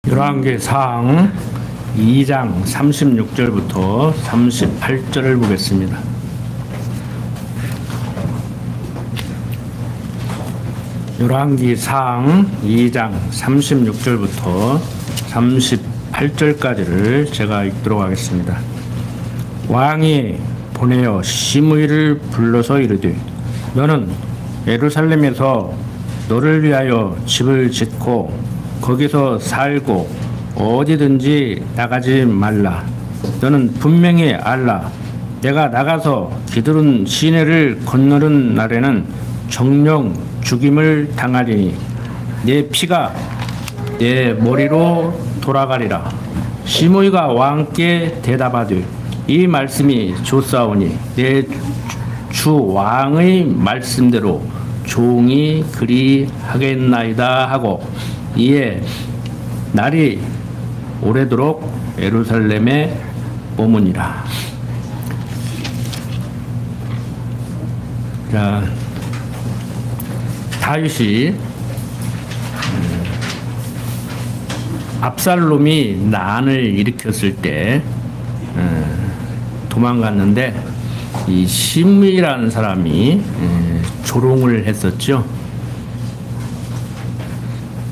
열왕기상 2장 36절부터 38절을 보겠습니다. 열왕기상 2장 36절부터 38절까지를 제가 읽도록 하겠습니다. 왕이 보내어 시므이를 불러서 이르되 너는 예루살렘에서 너를 위하여 집을 짓고 거기서 살고 어디든지 나가지 말라. 너는 분명히 알라. 내가 나가서 기드론 시내를 건너는 날에는 정령 죽임을 당하리니 내 피가 내 머리로 돌아가리라. 시므이가 왕께 대답하되 이 말씀이 좋사오니 내 주 왕의 말씀대로 종이 그리 하겠나이다 하고 이에 날이 오래도록 예루살렘에 머무니라. 자, 다윗이 압살롬이 난을 일으켰을 때 도망갔는데 이 시므이라는 사람이 조롱을 했었죠.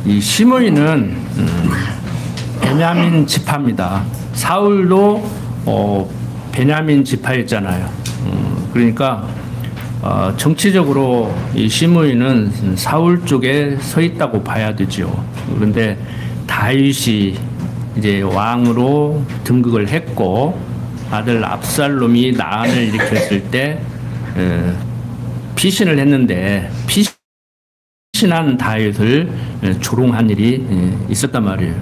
이 시므이는 베냐민 지파입니다. 사울도 베냐민 지파였잖아요. 그러니까 정치적으로 이 시므이는 사울 쪽에 서 있다고 봐야 되죠. 그런데 다윗이 이제 왕으로 등극을 했고 아들 압살롬이 난을 일으켰을 때 피신을 했는데 피신한 다윗을 조롱한 일이 있었단 말이에요.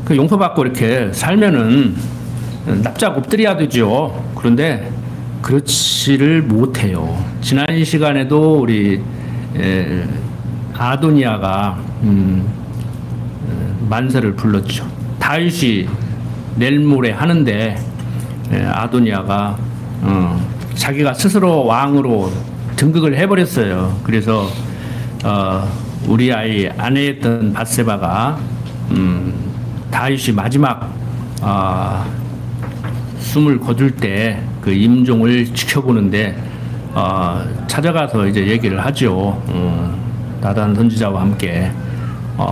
그 용서받고 이렇게 살면은 납작 엎드려야 되죠. 그런데 그렇지를 못해요. 지난 시간에도 우리 아도니아가 만세를 불렀죠. 다윗이 내일 모레 하는데 아도니아가 자기가 스스로 왕으로 등극을 해버렸어요. 그래서 우리 아내였던 밧세바가 다윗이 마지막 숨을 거둘 때 그 임종을 지켜보는데 찾아가서 이제 얘기를 하죠. 나단 선지자와 함께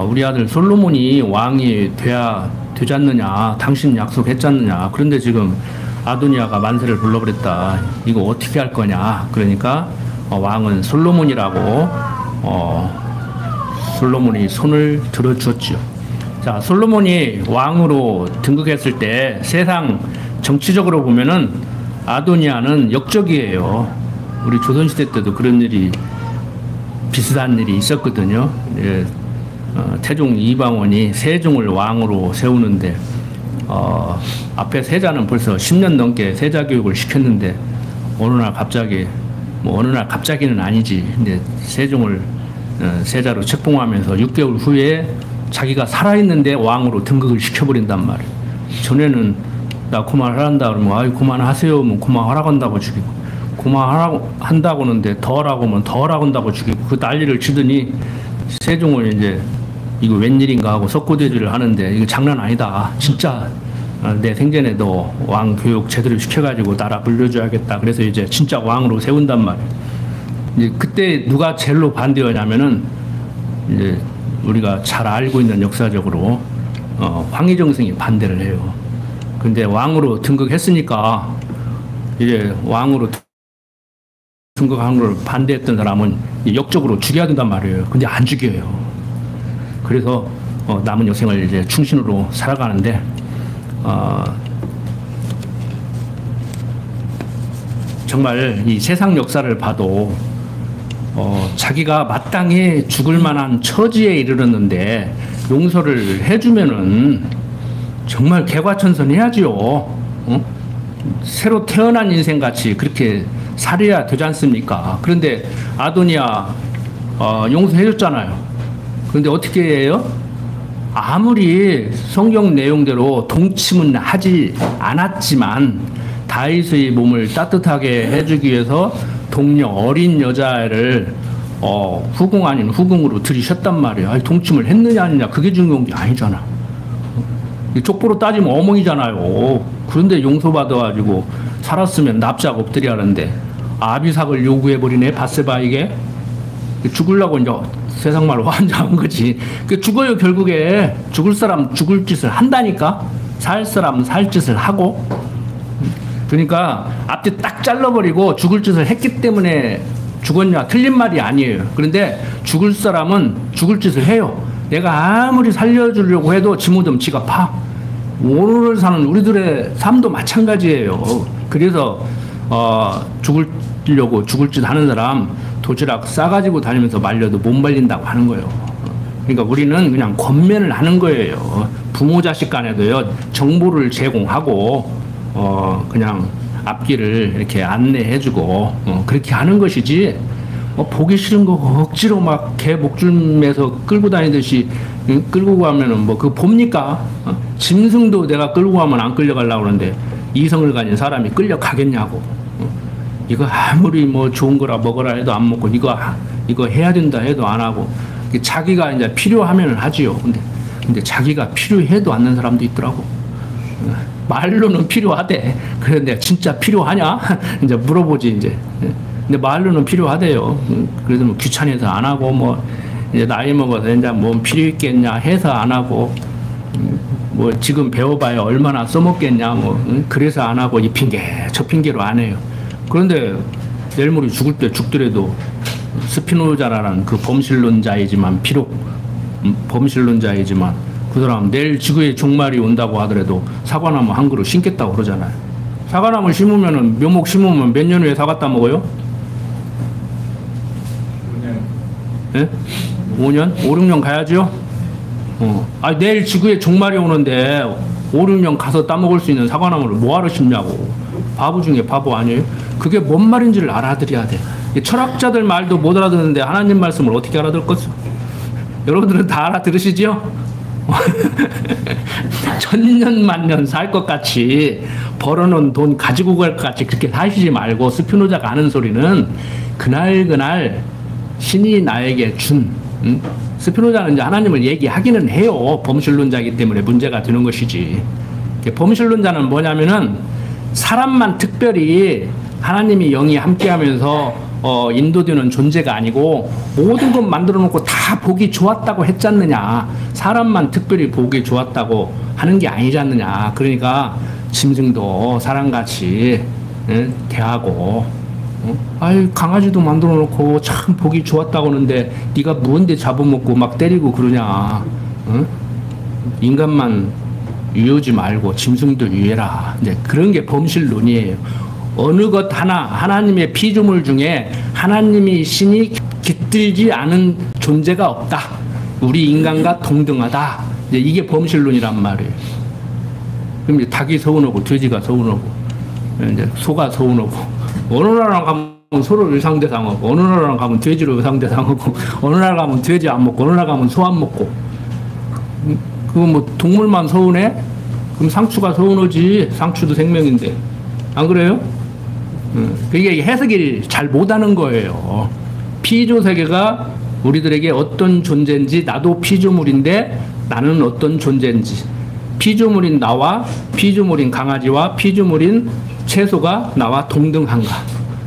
우리 아들 솔로몬이 왕이 되지 않느냐, 당신 약속했지 않느냐. 그런데 지금 아도니아가 만세를 불러버렸다. 이거 어떻게 할 거냐. 그러니까 왕은 솔로몬이라고 솔로몬이 손을 들어주었죠. 자, 솔로몬이 왕으로 등극했을 때 세상 정치적으로 보면은 아도니아는 역적이에요. 우리 조선시대 때도 그런 일이 비슷한 일이 있었거든요. 태종 이방원이 세종을 왕으로 세우는데 앞에 세자는 벌써 10년 넘게 세자 교육을 시켰는데 어느 날 갑자기는 아니지. 근데 세종을 세자로 책봉하면서 6개월 후에 자기가 살아있는데 왕으로 등극을 시켜버린단 말이에요. 전에는 나 그만하란다 그러면 아이 그만하세요. 뭐 그만하라고 한다고 죽이고 그만하라고 한다고 하는데 더 하라고 하면 더 하라고 한다고 죽이고 그 난리를 치더니 세종은 이제 이거 웬일인가 하고 석고대죄를 하는데 이거 장난 아니다. 진짜 내 생전에도 왕 교육 제대로 시켜가지고 나라 물려줘야겠다. 그래서 이제 진짜 왕으로 세운단 말이에요. 이제 그때 누가 제일로 반대하냐면은 이제 우리가 잘 알고 있는 역사적으로 황희정승이 반대를 해요. 근데 왕으로 등극했으니까 이제 왕으로 등극한 걸 반대했던 사람은 역적으로 죽여야 된단 말이에요. 근데 안 죽여요. 그래서 남은 여생을 이제 충신으로 살아가는데 정말 이 세상 역사를 봐도 자기가 마땅히 죽을 만한 처지에 이르렀는데 용서를 해주면은 정말 개과천선해야지요. 새로 태어난 인생 같이 그렇게 살아야 되지 않습니까? 그런데 아도니아 용서해줬잖아요. 그런데 어떻게 해요? 아무리 성경 내용대로 동침은 하지 않았지만 다윗의 몸을 따뜻하게 해주기 위해서 동료 어린 여자를 후궁 아닌 후궁으로 들이셨단 말이에요. 아니, 동침을 했느냐 아니냐 그게 중요한 게 아니잖아. 족보로 따지면 어멍이잖아요. 그런데 용서받아가지고 살았으면 납작 엎드려야하는데 아비삭을 요구해버리네. 바세바에게 죽으려고 이제 세상 말로 환장한 거지. 죽어요. 결국에 죽을 사람 죽을 짓을 한다니까. 살 사람 살 짓을 하고. 그러니까 앞뒤 딱 잘라버리고 죽을 짓을 했기 때문에 죽었냐 틀린 말이 아니에요. 그런데 죽을 사람은 죽을 짓을 해요. 내가 아무리 살려주려고 해도 지무덤 지가 파. 오늘을 사는 우리들의 삶도 마찬가지예요. 그래서 죽으려고 죽을 짓 하는 사람 도시락 싸가지고 다니면서 말려도 못 말린다고 하는 거예요. 그러니까 우리는 그냥 권면을 하는 거예요. 부모 자식 간에도요, 정보를 제공하고 그냥 앞길을 이렇게 안내해주고 그렇게 하는 것이지, 보기 싫은 거 억지로 막 개 목줄 매서 끌고 다니듯이 끌고 가면은 뭐 그거 봅니까? 짐승도 내가 끌고 가면 안 끌려가려고 그러는데 이성을 가진 사람이 끌려가겠냐고. 이거 아무리 뭐 좋은 거라 먹어라 해도 안 먹고, 이거 해야 된다 해도 안 하고, 자기가 이제 필요하면 하지요. 근데 자기가 필요해도 않는 사람도 있더라고. 말로는 필요하대. 그런데 진짜 필요하냐? 이제 물어보지, 이제. 근데 말로는 필요하대요. 그래도 뭐 귀찮아서 안 하고, 뭐, 이제 나이 먹어서 이제 뭐 필요 있겠냐 해서 안 하고, 뭐 지금 배워봐야 얼마나 써먹겠냐, 뭐, 그래서 안 하고, 이 핑계, 저 핑계로 안 해요. 그런데 내일 모레 죽을 때 죽더라도 스피노자라는 그 범실론자이지만, 비록 범실론자이지만, 그 사람 내일 지구에 종말이 온다고 하더라도 사과나무 한 그루 심겠다고 그러잖아요. 사과나무 심으면은, 묘목 심으면 몇 년 후에 사과 따먹어요? 5년. 예? 5년? 5, 6년 가야죠? 내일 지구에 종말이 오는데 5, 6년 가서 따먹을 수 있는 사과나무를 뭐하러 심냐고. 바보 중에 바보 아니에요? 그게 뭔 말인지를 알아들어야 돼. 철학자들 말도 못 알아듣는데 하나님 말씀을 어떻게 알아들었겠어? 여러분들은 다 알아들으시죠? 천년 만년 살 것 같이, 벌어놓은 돈 가지고 갈 것 같이 그렇게 사시지 말고, 스피노자가 하는 소리는 그날 신이 나에게 준, 스피노자는 이제 하나님을 얘기하기는 해요. 범실론자이기 때문에 문제가 되는 것이지. 범실론자는 뭐냐면은 사람만 특별히 하나님이 영이 함께하면서 인도되는 존재가 아니고, 모든 것 만들어 놓고 다 보기 좋았다고 했지 않느냐. 사람만 특별히 보기 좋았다고 하는 게 아니지 않느냐. 그러니까 짐승도 사람같이 대하고, 강아지도 만들어 놓고 참 보기 좋았다고 하는데 네가 뭔데 잡아먹고 막 때리고 그러냐. 인간만 유효지 말고 짐승도 유해라. 이제 그런 게 범실론이에요. 어느 것 하나, 하나님의 피조물 중에 하나님이 신이 깃들지 않은 존재가 없다. 우리 인간과 동등하다. 이제 이게 범실론이란 말이에요. 그럼 이제 닭이 서운하고, 돼지가 서운하고, 이제 소가 서운하고, 어느 나라랑 가면 소로 의상대상하고, 어느 나라랑 가면 돼지로 의상대상하고, 어느 나라 가면 돼지 안 먹고, 어느 나라 가면 소 안 먹고. 그거 뭐 동물만 서운해? 그럼 상추가 서운하지. 상추도 생명인데. 안 그래요? 그게 해석을 잘 못하는 거예요. 피조 세계가 우리들에게 어떤 존재인지, 나도 피조물인데 나는 어떤 존재인지, 피조물인 나와 피조물인 강아지와 피조물인 채소가 나와 동등한가,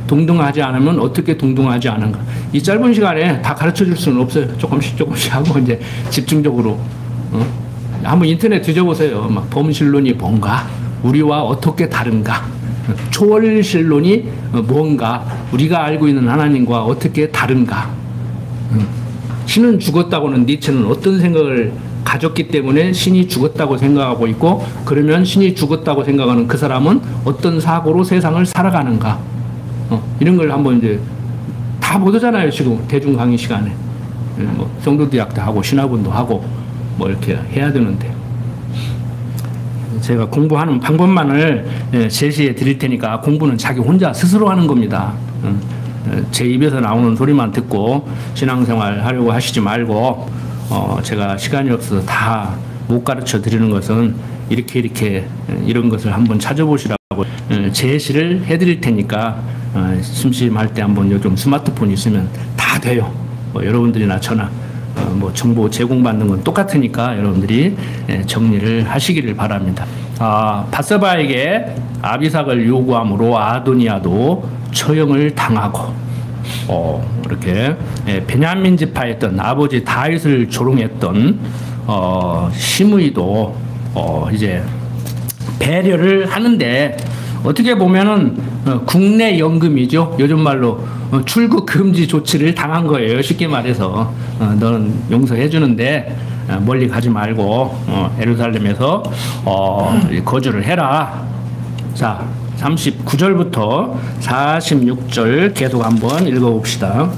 동등하지 않으면 어떻게 동등하지 않은가. 이 짧은 시간에 다 가르쳐 줄 수는 없어요. 조금씩 하고 이제 집중적으로 한번 인터넷 뒤져보세요. 막 범실론이 뭔가, 우리와 어떻게 다른가, 초월신론이 뭔가, 우리가 알고 있는 하나님과 어떻게 다른가. 신은 죽었다고는 니체는 어떤 생각을 가졌기 때문에 신이 죽었다고 생각하고 있고, 그러면 신이 죽었다고 생각하는 그 사람은 어떤 사고로 세상을 살아가는가. 이런 걸 한번 이제 다 못 하잖아요. 지금 대중 강의 시간에. 뭐 성도대학도 하고 신학원도 하고 뭐 이렇게 해야 되는데, 제가 공부하는 방법만을 제시해 드릴 테니까 공부는 자기 혼자 스스로 하는 겁니다. 제 입에서 나오는 소리만 듣고 신앙생활 하려고 하시지 말고, 제가 시간이 없어서 다 못 가르쳐 드리는 것은 이렇게 이런 것을 한번 찾아보시라고 제시를 해 드릴 테니까, 심심할 때 한번 요즘 스마트폰 있으면 다 돼요. 뭐 여러분들이나 저나 뭐 정보 제공받는 건 똑같으니까 여러분들이 정리를 하시기를 바랍니다. 바세바에게 아비삭을 요구함으로 아도니아도 처형을 당하고 이렇게 베냐민 지파였던 아버지 다윗을 조롱했던 시므이도 이제 배려를 하는데 어떻게 보면은 국내 연금이죠. 요즘 말로 출국 금지 조치를 당한 거예요. 쉽게 말해서 너는 용서해 주는데 멀리 가지 말고 예루살렘에서 거주를 해라. 자, 39절부터 46절 계속 한번 읽어봅시다.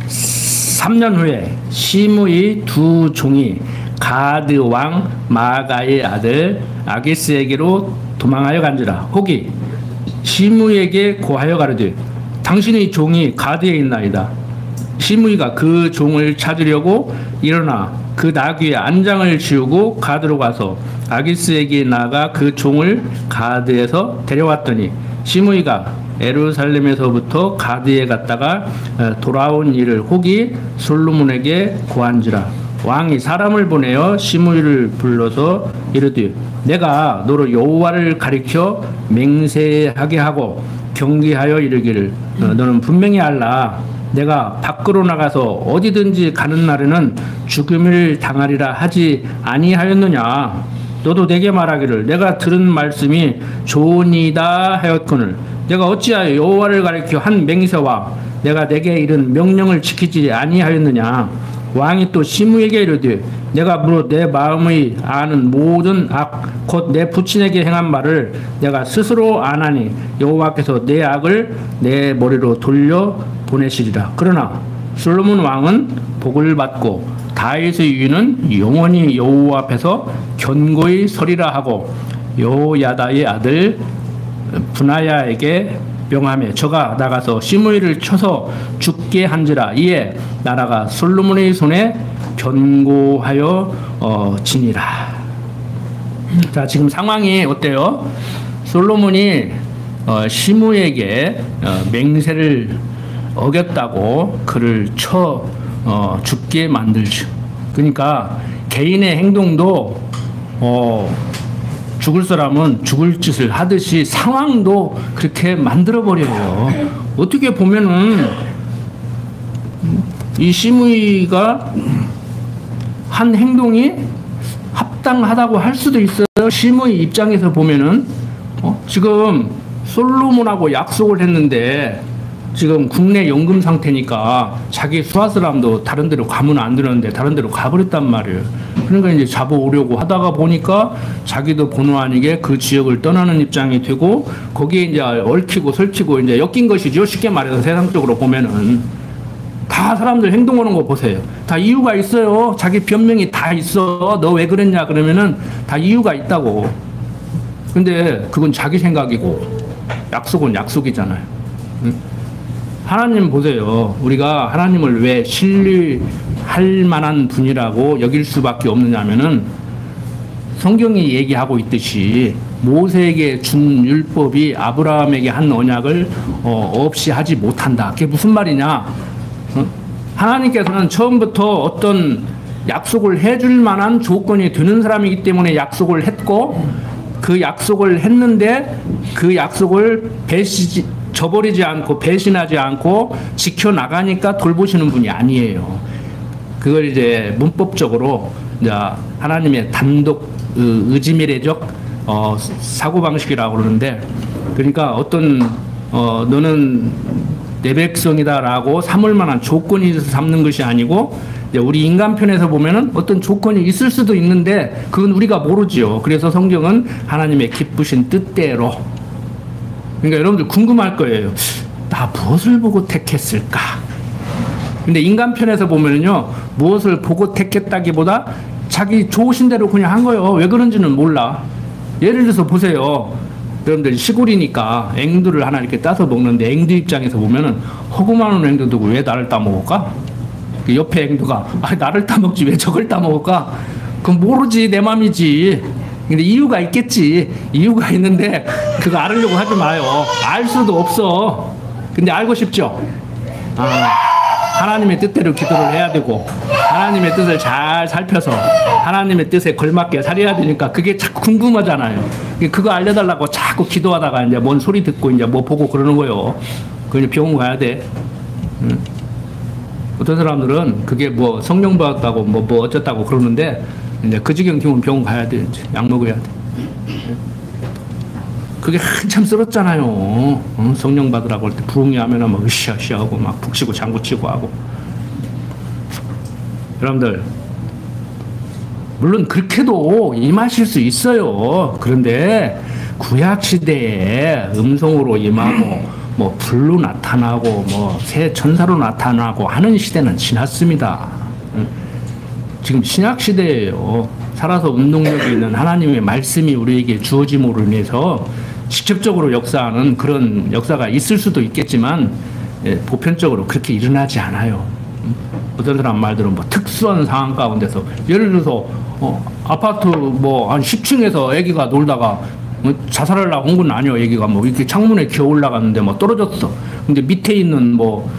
3년 후에 시므의 두 종이 가드 왕 마가의 아들 아기스에게로 도망하여 간지라. 혹이 시므에게 고하여 가르되 당신의 종이 가드에 있나이다. 시므이가 그 종을 찾으려고 일어나 그 나귀의 안장을 지우고 가드로 가서 아기스에게 나가 그 종을 가드에서 데려왔더니 시므이가 예루살렘에서부터 가드에 갔다가 돌아온 일을 혹이 솔로몬에게 고한지라. 왕이 사람을 보내어 시므이를 불러서 이르되 내가 너로 여호와를 가리켜 맹세하게 하고 경계하여 이르기를 너는 분명히 알라. 내가 밖으로 나가서 어디든지 가는 날에는 죽음을 당하리라 하지 아니하였느냐. 너도 내게 말하기를 내가 들은 말씀이 좋으니이다 하였거늘 내가 어찌하여 여호와를 가리켜 한 맹세와 내가 내게 이른 명령을 지키지 아니하였느냐. 왕이 또 시므에게 이르되 내가 무릇 내 마음의 아는 모든 악 곧 내 부친에게 행한 말을 내가 스스로 아나니 여호와께서 내 악을 내 머리로 돌려 보내시리라. 그러나 솔로몬 왕은 복을 받고 다윗의 유위는 영원히 여호와 앞에서 견고히 서리라 하고 여호야다의 아들 분하야에게 명하며 저가 나가서 시므이를 쳐서 죽게 한지라. 이에 나라가 솔로몬의 손에 견고하여 지니라. 자, 지금 상황이 어때요? 솔로몬이 시므에게 맹세를 어겼다고 그를 쳐 죽게 만들죠. 그러니까 개인의 행동도 죽을 사람은 죽을 짓을 하듯이 상황도 그렇게 만들어버려요. 어떻게 보면은 이 시므이가 한 행동이 합당하다고 할 수도 있어요. 시므이 입장에서 보면은 지금 솔로몬하고 약속을 했는데 지금 국내 연금 상태니까 자기 수하사람도 다른 데로 가면 안 되는데 다른 데로 가버렸단 말이에요. 그러니까 이제 잡아오려고 하다가 보니까 자기도 본의 아니게 그 지역을 떠나는 입장이 되고 거기에 이제 얽히고 설키고 이제 엮인 것이죠. 쉽게 말해서 세상적으로 보면은 다 사람들 행동하는 거 보세요. 다 이유가 있어요. 자기 변명이 다 있어. 너 왜 그랬냐 그러면은 다 이유가 있다고. 근데 그건 자기 생각이고 약속은 약속이잖아요. 응? 하나님 보세요. 우리가 하나님을 왜 신뢰할 만한 분이라고 여길 수밖에 없느냐면은 성경이 얘기하고 있듯이 모세에게 준 율법이 아브라함에게 한 언약을 없이 하지 못한다. 그게 무슨 말이냐? 하나님께서는 처음부터 어떤 약속을 해줄 만한 조건이 되는 사람이기 때문에 약속을 했고 그 약속을 했는데 그 약속을 저버리지 않고 배신하지 않고 지켜나가니까 돌보시는 분이 아니에요. 그걸 이제 문법적으로 이제 하나님의 단독 의지미래적 사고방식이라고 그러는데 그러니까 어떤 너는 내 백성이다라고 삼을 만한 조건이 있어서 삼는 것이 아니고 우리 인간 편에서 보면은 어떤 조건이 있을 수도 있는데 그건 우리가 모르지요. 그래서 성경은 하나님의 기쁘신 뜻대로. 그러니까 여러분들 궁금할 거예요. 나 무엇을 보고 택했을까? 근데 인간 편에서 보면은요, 무엇을 보고 택했다기보다 자기 좋으신 대로 그냥 한 거예요. 왜 그런지는 몰라. 예를 들어서 보세요. 여러분들 시골이니까 앵두를 하나 이렇게 따서 먹는데 앵두 입장에서 보면은 허구만한 앵두 두고 왜 나를 따먹을까? 옆에 앵두가 나를 따먹지 왜 저걸 따먹을까? 그건 모르지, 내 맘이지. 근데 이유가 있겠지. 이유가 있는데 그거 알으려고 하지 마요. 알 수도 없어. 근데 알고 싶죠? 하나님의 뜻대로 기도를 해야 되고 하나님의 뜻을 잘 살펴서 하나님의 뜻에 걸맞게 살아야 되니까 그게 자꾸 궁금하잖아요. 그거 알려달라고 자꾸 기도하다가 이제 뭔 소리 듣고 이제 뭐 보고 그러는 거요. 그 이제 병원 가야 돼. 어떤 사람들은 그게 뭐 성령 받았다고 뭐 어쩌다고 그러는데 이제 그 지경 되면 병원 가야 돼. 이제 약 먹어야 돼. 그게 한참 쓸었잖아요. 성령 받으라고 할 때 부흥이 하면은 막 으쌰으쌰 하고 막 북치고 장구치고 하고. 여러분들, 물론 그렇게도 임하실 수 있어요. 그런데 구약 시대에 음성으로 임하고 뭐 불로 나타나고 뭐 새 천사로 나타나고 하는 시대는 지났습니다. 지금 신약 시대예요. 살아서 운동력이 있는 하나님의 말씀이 우리에게 주어짐으로 인해서 직접적으로 역사하는 그런 역사가 있을 수도 있겠지만 보편적으로 그렇게 일어나지 않아요. 어떤 사람 말들은 뭐 특수한 상황 가운데서 예를 들어서 아파트 뭐 한 10층에서 애기가 놀다가 자살하려고 온 건 아니에요. 애기가 뭐 이렇게 창문에 기어 올라갔는데 뭐 떨어졌어. 근데 밑에 있는 뭐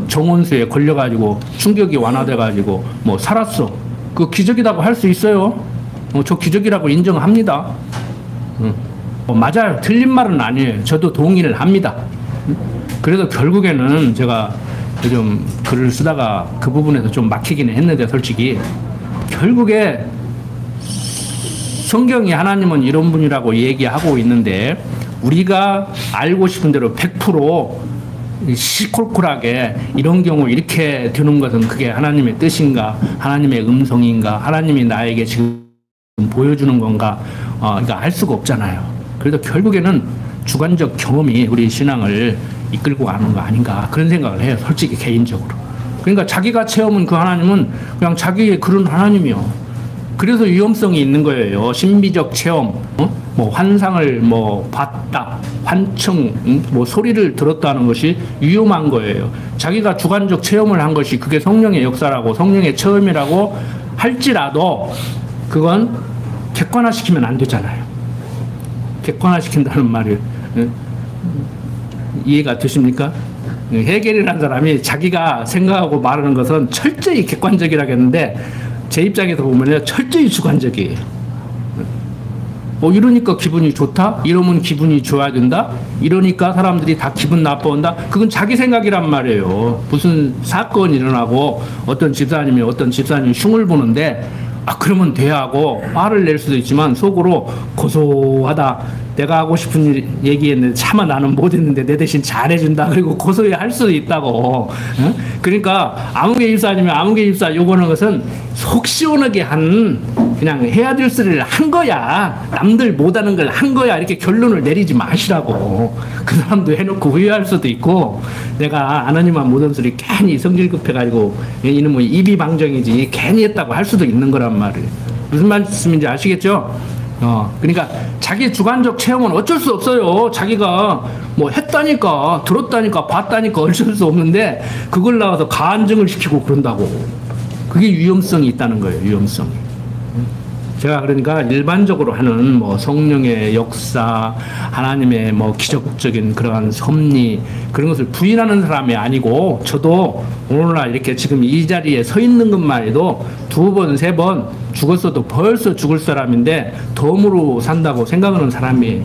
정원수에 걸려가지고 충격이 완화돼가지고 뭐 살았어. 그 기적이라고 할 수 있어요. 저 기적이라고 인정합니다. 맞아요. 틀린 말은 아니에요. 저도 동의를 합니다. 그래서 결국에는 제가 요즘 글을 쓰다가 그 부분에서 좀 막히기는 했는데 솔직히 결국에 성경이 하나님은 이런 분이라고 얘기하고 있는데 우리가 알고 싶은 대로 100% 시콜콜하게 이런 경우 이렇게 되는 것은 그게 하나님의 뜻인가 하나님의 음성인가 하나님이 나에게 지금 보여주는 건가 그러니까 알 수가 없잖아요. 그래도 결국에는 주관적 경험이 우리 신앙을 이끌고 가는 거 아닌가 그런 생각을 해요. 솔직히 개인적으로. 그러니까 자기가 체험은 그 하나님은 그냥 자기의 그런 하나님이요. 그래서 위험성이 있는 거예요. 신비적 체험, 뭐 환상을 뭐 봤다, 환청, 뭐 소리를 들었다는 것이 위험한 거예요. 자기가 주관적 체험을 한 것이 그게 성령의 역사라고 성령의 체험이라고 할지라도 그건 객관화시키면 안 되잖아요. 객관화시킨다는 말이 이해가 되십니까? 헤겔이라는 사람이 자기가 생각하고 말하는 것은 철저히 객관적이라고 했는데 제 입장에서 보면 철저히 주관적이에요. 이러니까 기분이 좋다? 이러면 기분이 좋아진다? 이러니까 사람들이 다 기분 나빠온다? 그건 자기 생각이란 말이에요. 무슨 사건이 일어나고 어떤 집사님이 흉을 보는데 그러면 돼야 하고 화를 낼 수도 있지만 속으로 고소하다. 내가 하고 싶은 일 얘기했는데 차마 나는 못했는데 내 대신 잘해준다. 그리고 고소해 할 수도 있다고. 그러니까 아무개 집사님이 아무개 집사 요구하는 것은 속 시원하게 그냥 해야 될 소리를 한 거야. 남들 못하는 걸 한 거야. 이렇게 결론을 내리지 마시라고. 그 사람도 해놓고 후회할 수도 있고 내가 안 하니만 못한 소리 괜히 성질 급해가지고 이놈의 입이 방정이지 괜히 했다고 할 수도 있는 거란 말이에요. 무슨 말씀인지 아시겠죠? 그러니까 자기 주관적 체험은 어쩔 수 없어요. 자기가 뭐 했다니까, 들었다니까, 봤다니까 어쩔 수 없는데 그걸 나와서 간증을 시키고 그런다고. 그게 위험성이 있다는 거예요. 위험성이. 제가 그러니까 일반적으로 하는 뭐 성령의 역사, 하나님의 뭐 기적적인 그러한 섭리 그런 것을 부인하는 사람이 아니고 저도 오늘날 이렇게 지금 이 자리에 서 있는 것만 해도 2번, 3번 죽었어도 벌써 죽을 사람인데 덤으로 산다고 생각하는 사람이에요.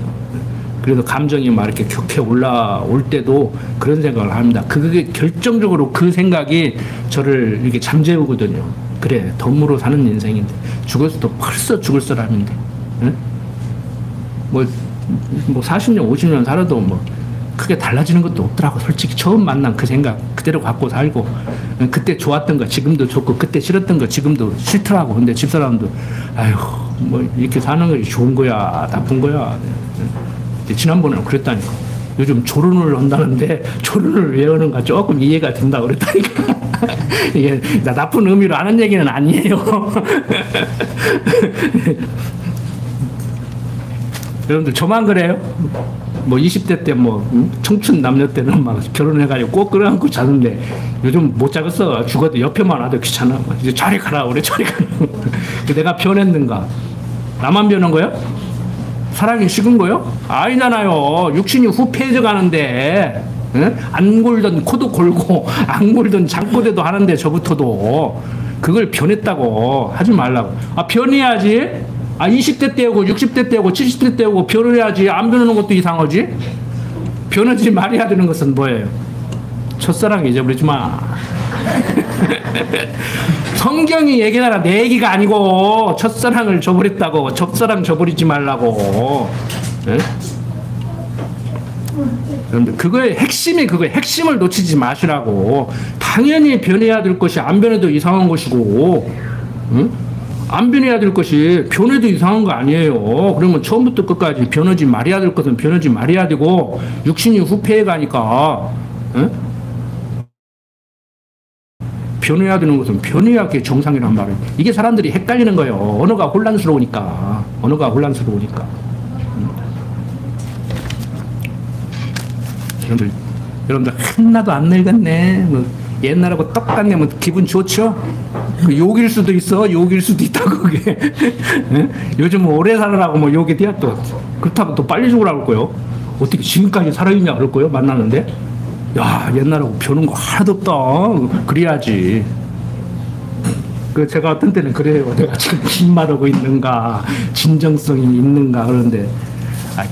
그래서 감정이 막 이렇게 격해 올라올 때도 그런 생각을 합니다. 그게 결정적으로 그 생각이 저를 이렇게 잠재우거든요. 그래, 덤으로 사는 인생인데 죽었어도 벌써 죽을 사람인데 뭐 40년 50년 살아도 뭐 크게 달라지는 것도 없더라고. 솔직히 처음 만난 그 생각 그대로 갖고 살고 그때 좋았던 거 지금도 좋고 그때 싫었던 거 지금도 싫더라고. 근데 집사람도 아휴 뭐 이렇게 사는 것이 좋은 거야 나쁜 거야. 지난번에는 그랬다니까. 요즘 조론을 한다는데 조론을 왜 하는가 조금 이해가 된다 그랬다니까. 이게 나쁜 의미로 하는 얘기는 아니에요. 여러분들 저만 그래요? 뭐 20대 때 뭐 청춘 남녀 때는 막 결혼해가지고 꼭 끌어안고 자는데 요즘 못 자겠어. 죽어도 옆에만 와도 귀찮아. 이제 저리 가라 그래 저리 가라. 내가 변했는가? 나만 변한 거야? 사랑이 식은 거요? 아니잖아요. 육신이 후패해져 가는데 예? 안 골던 코도 골고 안 골던 장꼬대도 하는데 저부터도 그걸 변했다고 하지 말라고. 아, 변해야지. 아, 20대 때우고 60대 때우고 70대 때우고 변해야지. 안 변하는 것도 이상하지. 변하지 말아야 되는 것은 뭐예요? 첫사랑 잊어버리지 마. 성경이 얘기하라 내 얘기가 아니고 첫사랑을 저버렸다고. 첫사랑 저버리지 말라고. 네? 여러분들 그거의 핵심이 그거의 핵심을 놓치지 마시라고. 당연히 변해야 될 것이 안 변해도 이상한 것이고, 응? 안 변해야 될 것이 변해도 이상한 거 아니에요. 그러면 처음부터 끝까지 변하지 말아야 될 것은 변하지 말아야 되고, 육신이 후패해 가니까, 응? 변해야 되는 것은 변해야 그게 정상이란 말이에요. 이게 사람들이 헷갈리는 거예요. 언어가 혼란스러우니까. 언어가 혼란스러우니까. 여러분들 하나도 안 늙었네. 뭐 옛날하고 똑같네. 뭐 기분 좋죠? 그 욕일 수도 있어. 욕일 수도 있다고 그게. 요즘 오래 살으라고 뭐 욕이 돼야 또 그렇다고 또 빨리 죽으라고 그럴 거요. 어떻게 지금까지 살아있냐 그럴 거요. 만나는데 야 옛날하고 변한 거 하나도 없다. 그래야지. 그 제가 어떤 때는 그래요. 내가 지금 빈말하고 있는가 진정성이 있는가 그런데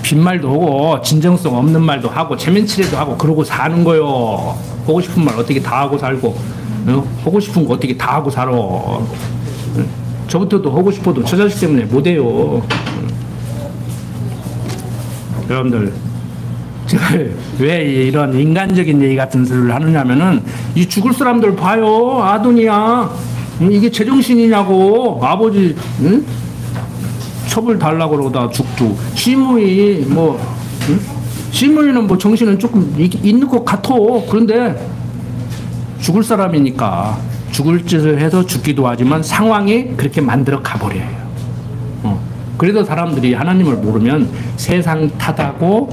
빈말도 하고 진정성 없는 말도 하고 체면치레도 하고 그러고 사는 거요. 하고 싶은 말 어떻게 다 하고 살고 하고 싶은 거 어떻게 다 하고 살아. 저부터도 하고 싶어도 저 자식 때문에 못해요. 여러분들 제가 왜 이런 인간적인 얘기 같은 소리를 하느냐면은 이 죽을 사람들 봐요. 아도니야 이게 제정신이냐고. 아버지 응? 첩을 달라고 그러다 죽고 시므이 뭐 응? 시므이는 뭐 정신은 조금 있는 것 같아. 그런데 죽을 사람이니까 죽을 짓을 해서 죽기도 하지만 상황이 그렇게 만들어 가버려요. 그래도 사람들이 하나님을 모르면 세상 탓하고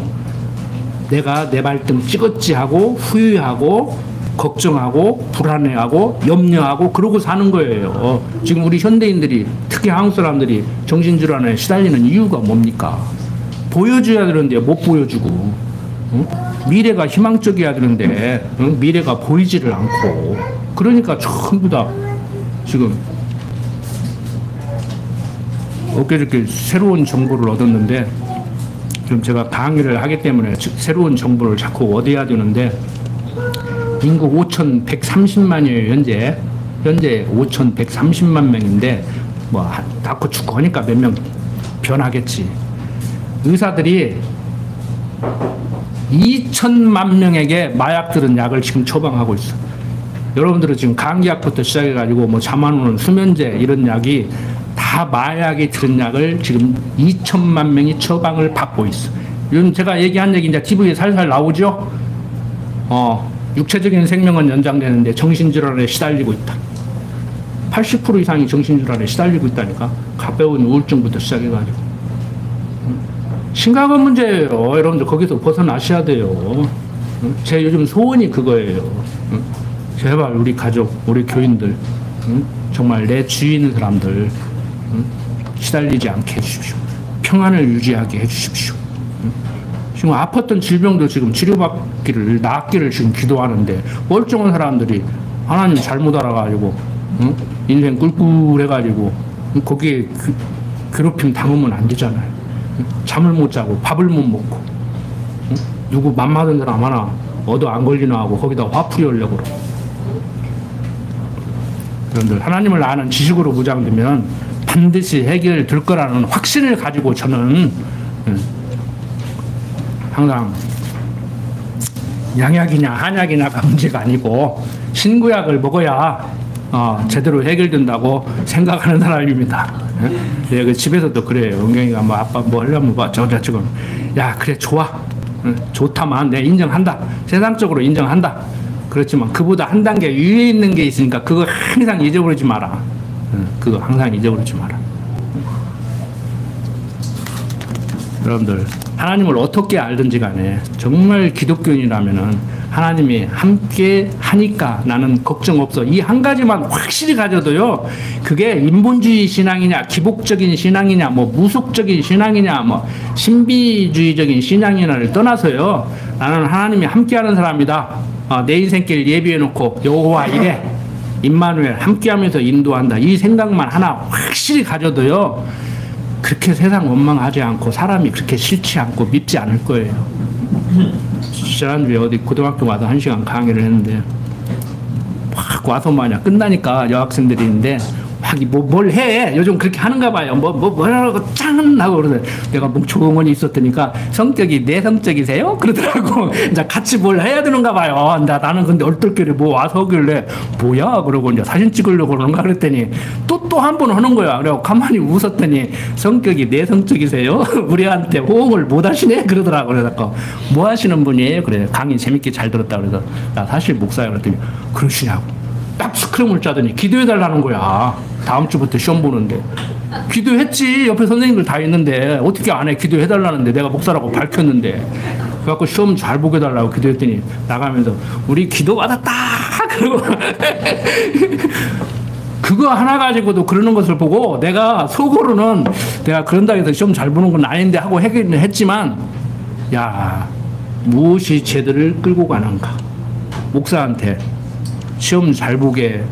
내가 내 발등 찍었지 하고 후회하고 걱정하고 불안해하고 염려하고 그러고 사는 거예요. 지금 우리 현대인들이 특히 한국 사람들이 정신질환에 시달리는 이유가 뭡니까? 보여줘야 되는데 못 보여주고 응? 미래가 희망적이어야 되는데 응? 미래가 보이지를 않고 그러니까 전부 다 지금 엊그저께 새로운 정보를 얻었는데 지금 제가 강의를 하기 때문에 새로운 정보를 자꾸 얻어야 되는데 인구 5,130만이에요. 현재 5,130만 명인데 뭐 낳고 죽고 하니까 몇 명 변하겠지. 의사들이 2천만 명에게 마약 들은 약을 지금 처방하고 있어. 여러분들은 지금 감기약부터 시작해가지고 뭐 잠 안 오는 수면제 이런 약이 다 마약이 들은 약을 지금 2천만 명이 처방을 받고 있어. 요즘 제가 얘기한 얘기 이제 TV에 살살 나오죠? 육체적인 생명은 연장되는데 정신질환에 시달리고 있다. 80% 이상이 정신질환에 시달리고 있다니까. 가벼운 우울증부터 시작해가지고. 심각한 문제예요. 여러분들 거기서 벗어나셔야 돼요. 제 요즘 소원이 그거예요. 제발 우리 가족, 우리 교인들, 정말 내 주위에 있는 사람들 시달리지 않게 해주십시오. 평안을 유지하게 해주십시오. 지금 아팠던 질병도 지금 치료받기를 낫기를 지금 기도하는데 멀쩡한 사람들이 하나님 잘못 알아가지고 인생 꿀꿀해가지고 거기에 괴롭힘 당하면 안 되잖아요. 잠을 못 자고 밥을 못 먹고 누구 맘맞은 사람 하나 얻어 안 걸리나 하고 거기다 화풀이 하려고 그러고. 여러분들 하나님을 아는 지식으로 무장되면 반드시 해결될 거라는 확신을 가지고 저는 항상 양약이냐 한약이냐가 문제가 아니고 신구약을 먹어야 제대로 해결된다고 생각하는 사람입니다. 예, 그 집에서도 그래요. 은경이가 뭐 아빠 뭐 하려면 뭐 저거 야 그래 좋아 좋다만 내 인정한다. 세상적으로 인정한다. 그렇지만 그보다 한 단계 위에 있는 게 있으니까 그거 항상 잊어버리지 마라. 그거 항상 잊어버리지 마라. 여러분들 하나님을 어떻게 알든지 간에 정말 기독교인이라면은 하나님이 함께 하니까 나는 걱정 없어. 이 한 가지만 확실히 가져도요, 그게 인본주의 신앙이냐, 기복적인 신앙이냐, 뭐 무속적인 신앙이냐, 뭐 신비주의적인 신앙이냐를 떠나서요, 나는 하나님이 함께하는 사람이다. 내 인생길 예비해놓고 여호와 이래, 임마누엘 함께하면서 인도한다. 이 생각만 하나 확실히 가져도요, 그렇게 세상 원망하지 않고 사람이 그렇게 싫지 않고 밉지 않을 거예요. 지난주에 어디 고등학교 와서 1시간 강의를 했는데 확 와서 마냥 끝나니까 여학생들이 있는데 막 뭘 해. 요즘 그렇게 하는가 봐요. 뭐라고 짠 하고 그러더니 내가 뭐 조용히 있었더니까 성격이 내성적이세요? 그러더라고. 이제 같이 뭘 해야 되는가 봐요. 나는 근데 얼떨결에 뭐 와서 하길래 뭐야? 그러고 이제 사진 찍으려고 그러는가 그랬더니 또 한 번 하는 거야. 그래고 가만히 웃었더니 성격이 내성적이세요? 우리한테 호응을 못 하시네? 그러더라고. 그래서 뭐 하시는 분이에요? 그래. 강의 재밌게 잘 들었다. 그래서 나 사실 목사야. 그랬더니 그러시냐고. 딱 스크럼을 짜더니 기도해달라는 거야. 다음 주부터 시험 보는데. 기도했지. 옆에 선생님들 다 있는데 어떻게 안 해. 기도해달라는데 내가 목사라고 밝혔는데. 그래갖고 시험 잘 보게 해달라고 기도했더니 나가면서 우리 기도 받았다. 그러고 그거 하나 가지고도 그러는 것을 보고 내가 속으로는 내가 그런다 해서 시험 잘 보는 건 아닌데 하고 하긴 했지만, 야, 무엇이 쟤들을 끌고 가는가. 목사한테 시험 잘 보게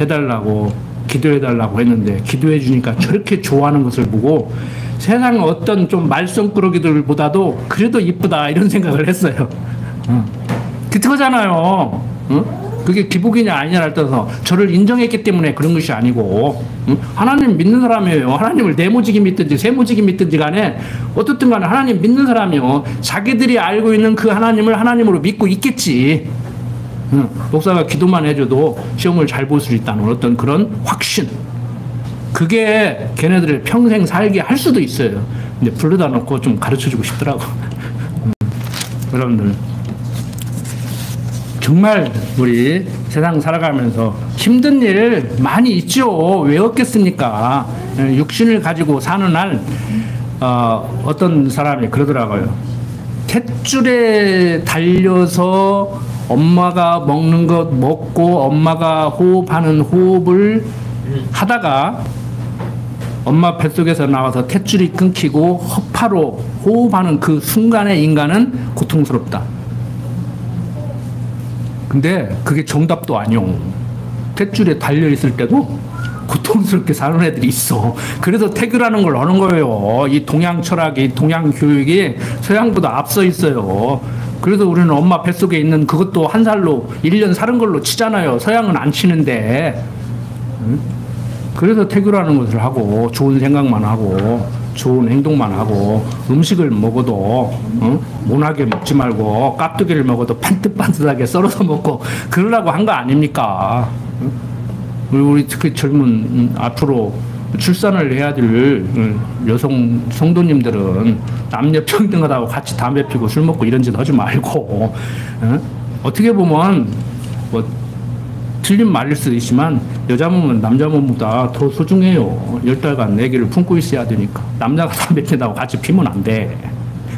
해달라고 기도해달라고 했는데 기도해 주니까 저렇게 좋아하는 것을 보고 세상 어떤 좀 말썽꾸러기들보다도 그래도 이쁘다 이런 생각을 했어요. 그거잖아요. 그게 기복이냐 아니냐를 떠나서 저를 인정했기 때문에 그런 것이 아니고, 하나님 믿는 사람이에요. 하나님을 네모지기 믿든지 세모지기 믿든지 간에 어떻든 간에 하나님 믿는 사람이요. 자기들이 알고 있는 그 하나님을 하나님으로 믿고 있겠지. 목사가 기도만 해줘도 시험을 잘 볼 수 있다는 어떤 그런 확신, 그게 걔네들을 평생 살게 할 수도 있어요. 근데 불러다 놓고 좀 가르쳐주고 싶더라고. 여러분들 정말 우리 세상 살아가면서 힘든 일 많이 있죠. 왜 없겠습니까? 육신을 가지고 사는 날 어떤 사람이 그러더라고요. 탯줄에 달려서 엄마가 먹는 것 먹고 엄마가 호흡하는 호흡을 하다가 엄마 뱃속에서 나와서 탯줄이 끊기고 허파로 호흡하는 그 순간에 인간은 고통스럽다. 근데 그게 정답도 아니오. 탯줄에 달려있을 때도 고통스럽게 사는 애들이 있어. 그래서 태교라는 걸 하는 거예요. 이 동양 철학이, 동양 교육이 서양보다 앞서 있어요. 그래서 우리는 엄마 뱃속에 있는 그것도 한 살로 1년 사는 걸로 치잖아요. 서양은 안 치는데. 그래서 태교라는 것을 하고 좋은 생각만 하고 좋은 행동만 하고 음식을 먹어도 모나게 먹지 말고 깍두기를 먹어도 반듯반듯하게 썰어서 먹고 그러라고 한 거 아닙니까? 우리 특히 젊은 앞으로 출산을 해야 될 여성 성도님들은 남녀 평등하다고 같이 담배 피고 술 먹고 이런 짓 하지 말고, 어떻게 보면 뭐 틀린 말일 수도 있지만 여자 몸은 남자 몸보다 더 소중해요. 10달간 아기를 품고 있어야 되니까. 남자가 담배 피다고 같이 피면 안 돼.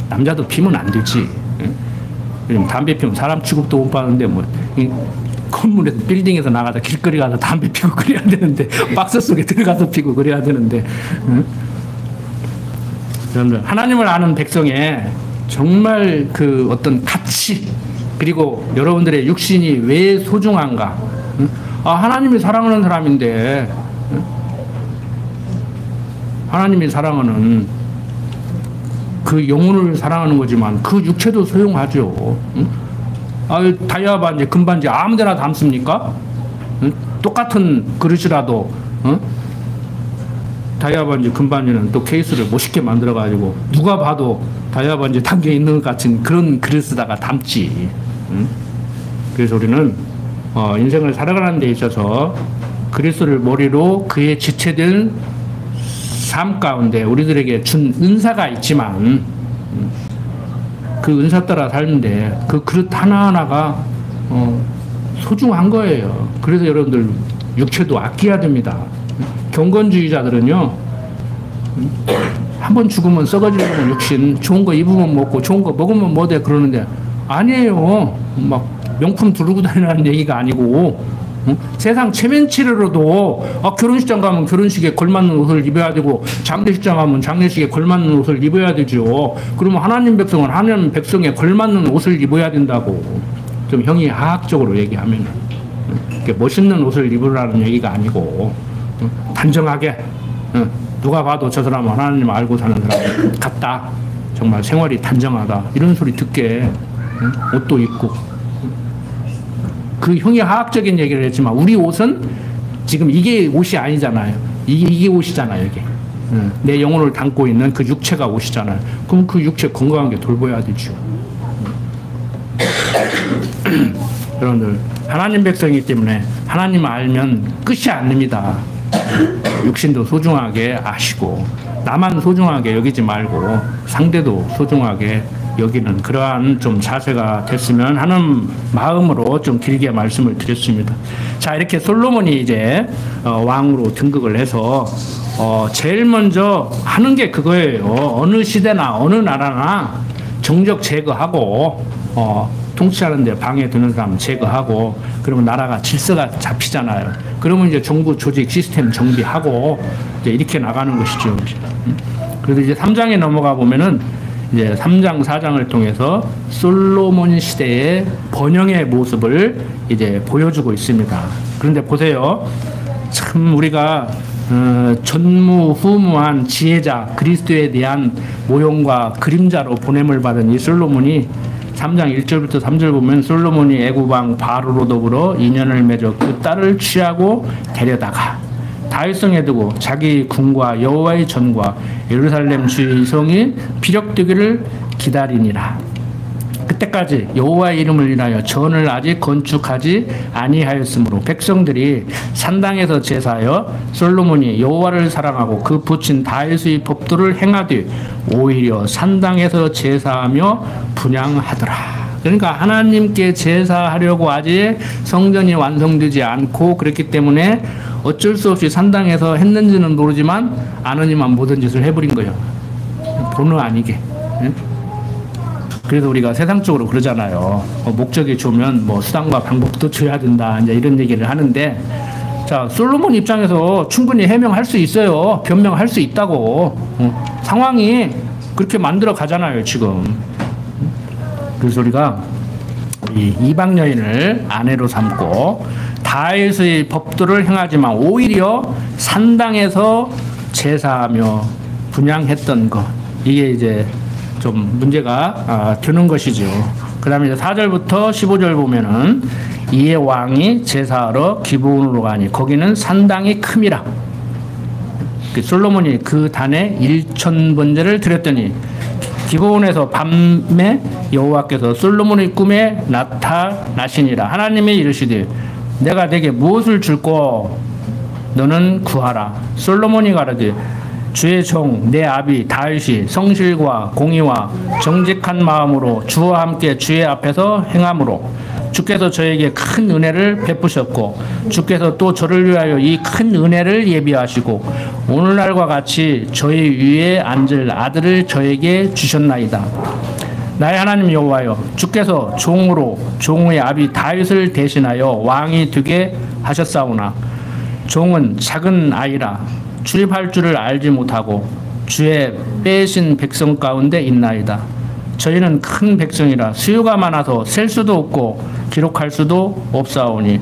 남자도 피면 안 되지. 담배 피면 사람 취급도 못 받는데 뭐 건물에서 빌딩에서 나가다 길거리 가서 담배 피고 그래야 되는데 박스 속에 들어가서 피고 그래야 되는데, 여러분들 하나님을 아는 백성의 정말 그 어떤 가치, 그리고 여러분들의 육신이 왜 소중한가. 하나님이 사랑하는 사람인데, 하나님이 사랑하는 그 영혼을 사랑하는 거지만 그 육체도 소용하죠. 다이아 반지, 금반지 아무데나 담습니까? 똑같은 그릇이라도 다이아 반지, 금반지는 또 케이스를 멋있게 만들어가지고 누가 봐도 다이아 반지 담겨 있는 것 같은 그런 그릇에다가 담지. 그래서 우리는 인생을 살아가는 데 있어서 그리스도를 머리로 그의 지체된 삶 가운데 우리들에게 준 은사가 있지만 그 은사 따라 살는데 그 그릇 하나하나가 소중한 거예요. 그래서 여러분들 육체도 아껴야 됩니다. 경건주의자들은요, 한번 죽으면 썩어지는 육신, 좋은 거 입으면 먹고 좋은 거 먹으면 뭐돼 그러는데 아니에요. 막 명품 두르고 다니라는 얘기가 아니고, 세상 체면치레로도 결혼식장 가면 결혼식에 걸맞는 옷을 입어야 되고 장례식장 가면 장례식에 걸맞는 옷을 입어야 되죠. 그러면 하나님 백성은 하나님 백성에 걸맞는 옷을 입어야 된다고. 좀 형이 하학적으로 얘기하면 멋있는 옷을 입으라는 얘기가 아니고 단정하게 누가 봐도 저 사람은 하나님 알고 사는 사람 같다. 정말 생활이 단정하다. 이런 소리 듣게 옷도 입고. 그 형이 화학적인 얘기를 했지만 우리 옷은 지금 이게 옷이 아니잖아요. 이게 옷이잖아요. 이게 내 영혼을 담고 있는 그 육체가 옷이잖아요. 그럼 그 육체 건강하게 돌봐야 되죠. 여러분들 하나님 백성이기 때문에 하나님 알면 끝이 안 납니다. 육신도 소중하게 아시고 나만 소중하게 여기지 말고 상대도 소중하게 여기는 그러한 좀 자세가 됐으면 하는 마음으로 좀 길게 말씀을 드렸습니다. 자, 이렇게 솔로몬이 이제 왕으로 등극을 해서 제일 먼저 하는 게 그거예요. 어느 시대나 어느 나라나 정적 제거하고 통치하는 데 방해되는 사람 제거하고 그러면 나라가 질서가 잡히잖아요. 그러면 이제 정부 조직 시스템 정비하고 이제 이렇게 나가는 것이죠. 그래서 이제 3장에 넘어가 보면은 이제 3장, 4장을 통해서 솔로몬 시대의 번영의 모습을 이제 보여주고 있습니다. 그런데 보세요. 참 우리가 전무후무한 지혜자 그리스도에 대한 모형과 그림자로 보냄을 받은 이 솔로몬이 3장 1절부터 3절 보면 솔로몬이 애굽왕 바로로 더불어 인연을 맺어 그 딸을 취하고 데려다가 다윗성에 두고 자기 궁과 여호와의 전과 예루살렘 주의 성이 피력되기를 기다리니라. 그때까지 여호와의 이름을 인하여 전을 아직 건축하지 아니하였으므로 백성들이 산당에서 제사하여 솔로몬이 여호와를 사랑하고 그 붙인 다윗의 법도를 행하되 오히려 산당에서 제사하며 분향하더라. 그러니까 하나님께 제사하려고 아직 성전이 완성되지 않고 그랬기 때문에 어쩔 수 없이 산당에서 했는지는 모르지만 아느니만 모든 짓을 해버린 거예요. 본의 아니게. 그래서 우리가 세상적으로 그러잖아요. 목적이 좋으면 뭐 수단과 방법도 줘야 된다. 이제 이런 얘기를 하는데, 자, 솔로몬 입장에서 충분히 해명할 수 있어요. 변명할 수 있다고. 상황이 그렇게 만들어 가잖아요, 지금. 그래서 우리가 이 이방 여인을 아내로 삼고 다윗의 법도를 행하지만 오히려 산당에서 제사하며 분향했던 것. 이게 이제 좀 문제가 되는 것이죠. 그 다음에 이제 4절부터 15절 보면은 이에 왕이 제사하러 기브온으로 가니 거기는 산당이 큼이라. 솔로몬이 그 단에 1000번제를 드렸더니 기브온에서 밤에 여호와께서 솔로몬의 꿈에 나타나시니라. 하나님이 이르시되 내가 내게 무엇을 줄꼬 너는 구하라. 솔로몬이 가라되 주의 종 내 아비 다윗이 성실과 공의와 정직한 마음으로 주와 함께 주의 앞에서 행함으로 주께서 저에게 큰 은혜를 베푸셨고 주께서 또 저를 위하여 이 큰 은혜를 예비하시고 오늘날과 같이 저희 위에 앉을 아들을 저에게 주셨나이다. 나의 하나님 여호와여, 주께서 종으로 종의 아비 다윗을 대신하여 왕이 되게 하셨사오나 종은 작은 아이라 출입할 줄을 알지 못하고 주의 빼신 백성 가운데 있나이다. 저희는 큰 백성이라 수요가 많아서 셀 수도 없고 기록할 수도 없사오니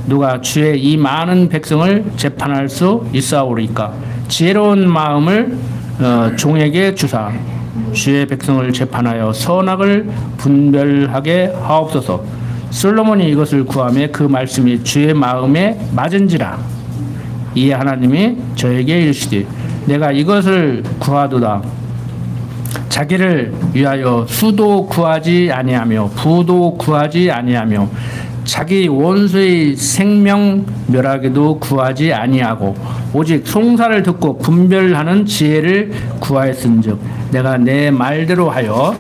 누가 주의 이 많은 백성을 재판할 수 있사오리까. 지혜로운 마음을 종에게 주사 주의 백성을 재판하여 선악을 분별하게 하옵소서. 솔로몬이 이것을 구하며 그 말씀이 주의 마음에 맞은지라. 이에 하나님이 저에게 이르시되 내가 이것을 구하도다. 자기를 위하여 수도 구하지 아니하며 부도 구하지 아니하며 자기 원수의 생명 멸하기도 구하지 아니하고 오직 송사를 듣고 분별하는 지혜를 구하였은즉 내가 내 말대로 하여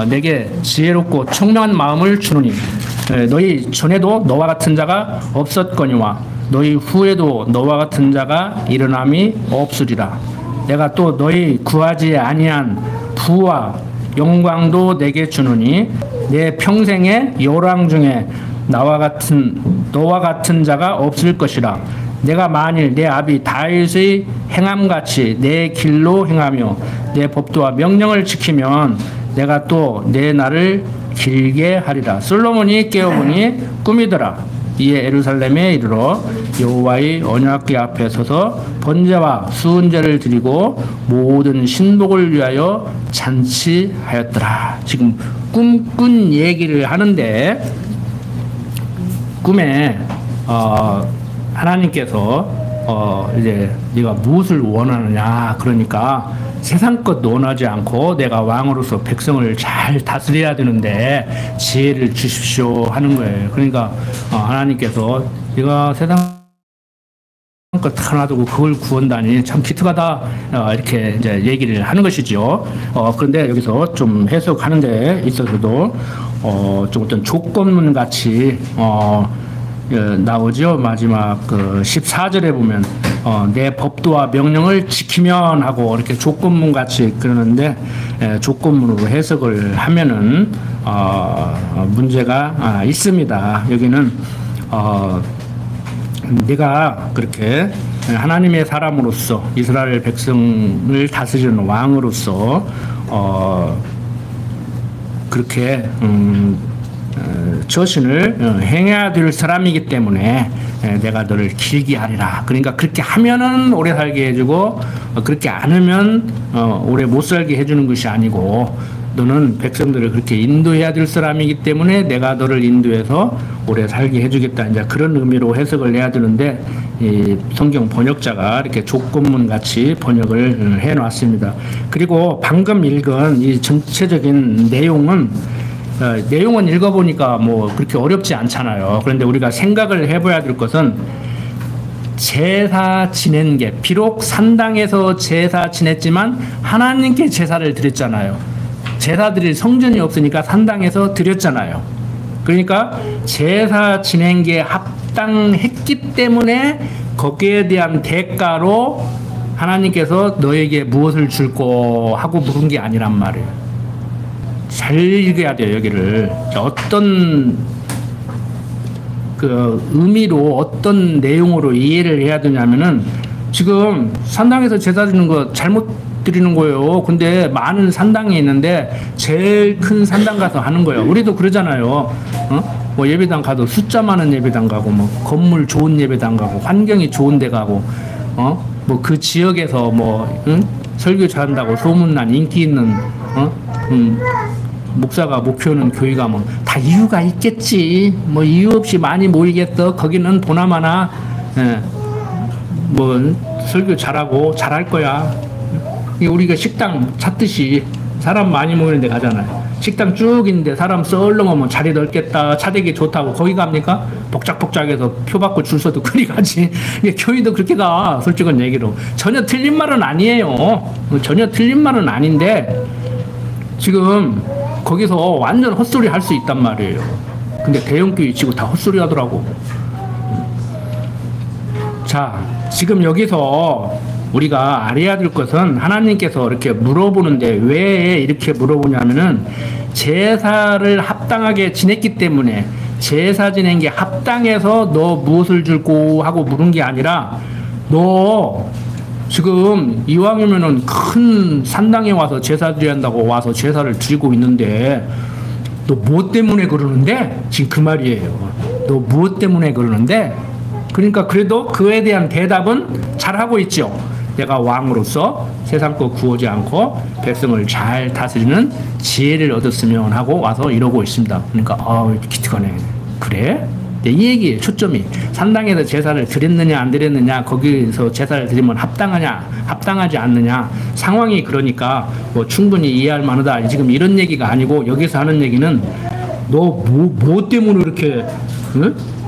내게 지혜롭고 총명한 마음을 주노니 너희 전에도 너와 같은 자가 없었거니와 너희 후에도 너와 같은 자가 일어남이 없으리라. 내가 또 너희 구하지 아니한 부와 영광도 내게 주노니 내 평생의 요랑 중에 너와 같은 자가 없을 것이라. 내가 만일 내 아비 다윗의 행함같이 내 길로 행하며 내 법도와 명령을 지키면 내가 또 내 날을 길게 하리라. 솔로몬이 깨어보니 꿈이더라. 이에 예루살렘에 이르러 여호와의 언약궤 앞에 서서 번제와 수은제를 드리고 모든 신복을 위하여 잔치하였더라. 지금 꿈꾼 얘기를 하는데, 꿈에 하나님께서 이제 네가 무엇을 원하느냐, 그러니까 세상 것 원하지 않고 내가 왕으로서 백성을 잘 다스려야 되는데 지혜를 주십시오 하는 거예요. 그러니까 하나님께서 네가 세상 것 하나 두고 그걸 구한다니 참 기특하다, 이렇게 이제 얘기를 하는 것이죠. 그런데 여기서 좀 해석하는 데 있어서도 좀 어떤 조건문 같이 나오죠. 마지막 그 14절에 보면 내 법도와 명령을 지키면 하고 이렇게 조건문 같이 그러는데, 조건문으로 해석을 하면은 문제가 있습니다. 여기는 네가 그렇게 하나님의 사람으로서 이스라엘 백성을 다스리는 왕으로서 그렇게 처신을 행해야 될 사람이기 때문에 내가 너를 길게 하리라. 그러니까 그렇게 하면은 오래 살게 해주고, 그렇게 안 하면 오래 못 살게 해주는 것이 아니고, 너는 백성들을 그렇게 인도해야 될 사람이기 때문에 내가 너를 인도해서 오래 살게 해주겠다. 이제 그런 의미로 해석을 해야 되는데, 이 성경 번역자가 이렇게 조건문 같이 번역을 해 놨습니다. 그리고 방금 읽은 이 전체적인 내용은 읽어보니까 뭐 그렇게 어렵지 않잖아요. 그런데 우리가 생각을 해봐야 될 것은, 제사 지낸 게, 비록 산당에서 제사 지냈지만 하나님께 제사를 드렸잖아요. 제사 드릴 성전이 없으니까 산당에서 드렸잖아요. 그러니까 제사 지낸 게 합당했기 때문에 거기에 대한 대가로 하나님께서 너에게 무엇을 줄고 하고 물은 게 아니란 말이에요. 잘 읽어야 돼요, 여기를. 어떤 그 의미로, 어떤 내용으로 이해를 해야 되냐면은, 지금 산당에서 제사 드리는 거 잘못 드리는 거예요. 근데 많은 산당이 있는데 제일 큰 산당 가서 하는 거예요. 우리도 그러잖아요. 뭐 예배당 가도 숫자 많은 예배당 가고, 뭐 건물 좋은 예배당 가고, 환경이 좋은 데 가고, 뭐 그 지역에서 뭐 설교 잘한다고 소문난 인기 있는 목사가 목표는 교회 가면 다 이유가 있겠지. 뭐 이유 없이 많이 모이겠어. 거기는 보나마나 뭐 설교 잘하고 잘할 거야. 우리가 식당 찾듯이 사람 많이 모이는 데 가잖아요. 식당 쭉 있는데 사람 썰렁하면 자리 넓겠다, 차대기 좋다고 거기 갑니까? 복작복작해서 표 받고 줄 서도 그리 가지. 교회도 그렇게 가. 솔직한 얘기로. 전혀 틀린 말은 아니에요. 전혀 틀린 말은 아닌데, 지금 거기서 완전 헛소리 할 수 있단 말이에요. 근데 대형교회 치고 다 헛소리 하더라고. 자, 지금 여기서 우리가 알아야 될 것은, 하나님께서 이렇게 물어보는데 왜 이렇게 물어보냐면은, 제사를 합당하게 지냈기 때문에, 제사 지낸 게 합당해서 너 무엇을 줄고 하고 물은 게 아니라, 너 지금 이왕이면은 큰 산당에 와서 제사 드려야 한다고 와서 제사를 드리고 있는데, 너 무엇 때문에 그러는데? 지금 그 말이에요. 너 무엇 때문에 그러는데? 그러니까 그래도 그에 대한 대답은 잘하고 있죠. 내가 왕으로서 세상 것 구하지 않고 백성을 잘 다스리는 지혜를 얻었으면 하고 와서 이러고 있습니다. 그러니까 기특하네. 그래? 이 얘기에 초점이, 산당에서 제사를 드렸느냐 안 드렸느냐, 거기서 제사를 드리면 합당하냐 합당하지 않느냐, 상황이 그러니까 뭐 충분히 이해할 만하다, 지금 이런 얘기가 아니고, 여기서 하는 얘기는 너 뭐 때문에 이렇게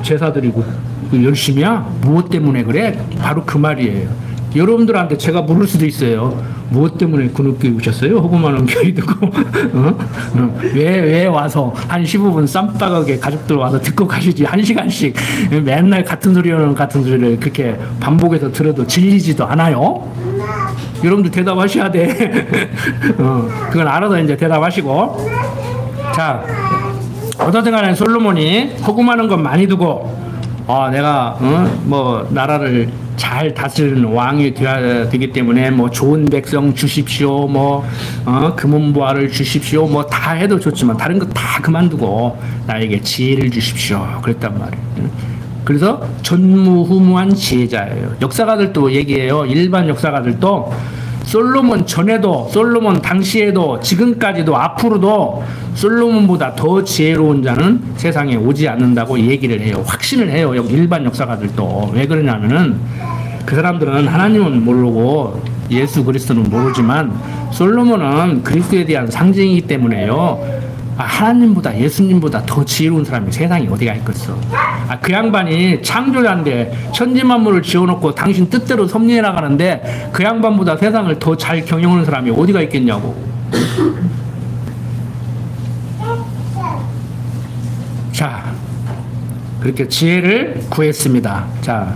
제사 드리고 열심히야? 무엇 때문에 그래? 바로 그 말이에요. 여러분들한테 제가 물을 수도 있어요. 무엇 때문에 그렇게 오셨어요? 허구만한 교회 듣고 왜 와서 한 15분 쌈바가게 가족들 와서 듣고 가시지, 1시간씩 맨날 같은 소리는 같은 소리를 그렇게 반복해서 들어도 질리지도 않아요? 여러분들 대답하셔야 돼. 그건 알아서 이제 대답하시고. 자, 어떻든 간에 솔로몬이 허구많은 것 많이 두고 내가 뭐 나라를 잘 다스리는 왕이 되어야 되기 때문에 뭐 좋은 백성 주십시오, 뭐 금은보화를 주십시오, 뭐 다 해도 좋지만 다른 거 다 그만두고 나에게 지혜를 주십시오 그랬단 말이에요. 그래서 전무후무한 지혜자예요. 역사가들도 얘기해요. 일반 역사가들도 솔로몬 전에도, 솔로몬 당시에도, 지금까지도, 앞으로도 솔로몬보다 더 지혜로운 자는 세상에 오지 않는다고 얘기를 해요. 확신을 해요. 일반 역사가들도. 왜 그러냐면은 그 사람들은 하나님은 모르고 예수 그리스도는 모르지만 솔로몬은 그리스도에 대한 상징이기 때문에요. 하나님보다, 예수님보다 더 지혜로운 사람이 세상에 어디가 있겠어. 그 양반이 창조자인데 천지만물을 지어놓고 당신 뜻대로 섭리해 나가는데 그 양반보다 세상을 더 잘 경영하는 사람이 어디가 있겠냐고. 자, 그렇게 지혜를 구했습니다. 자,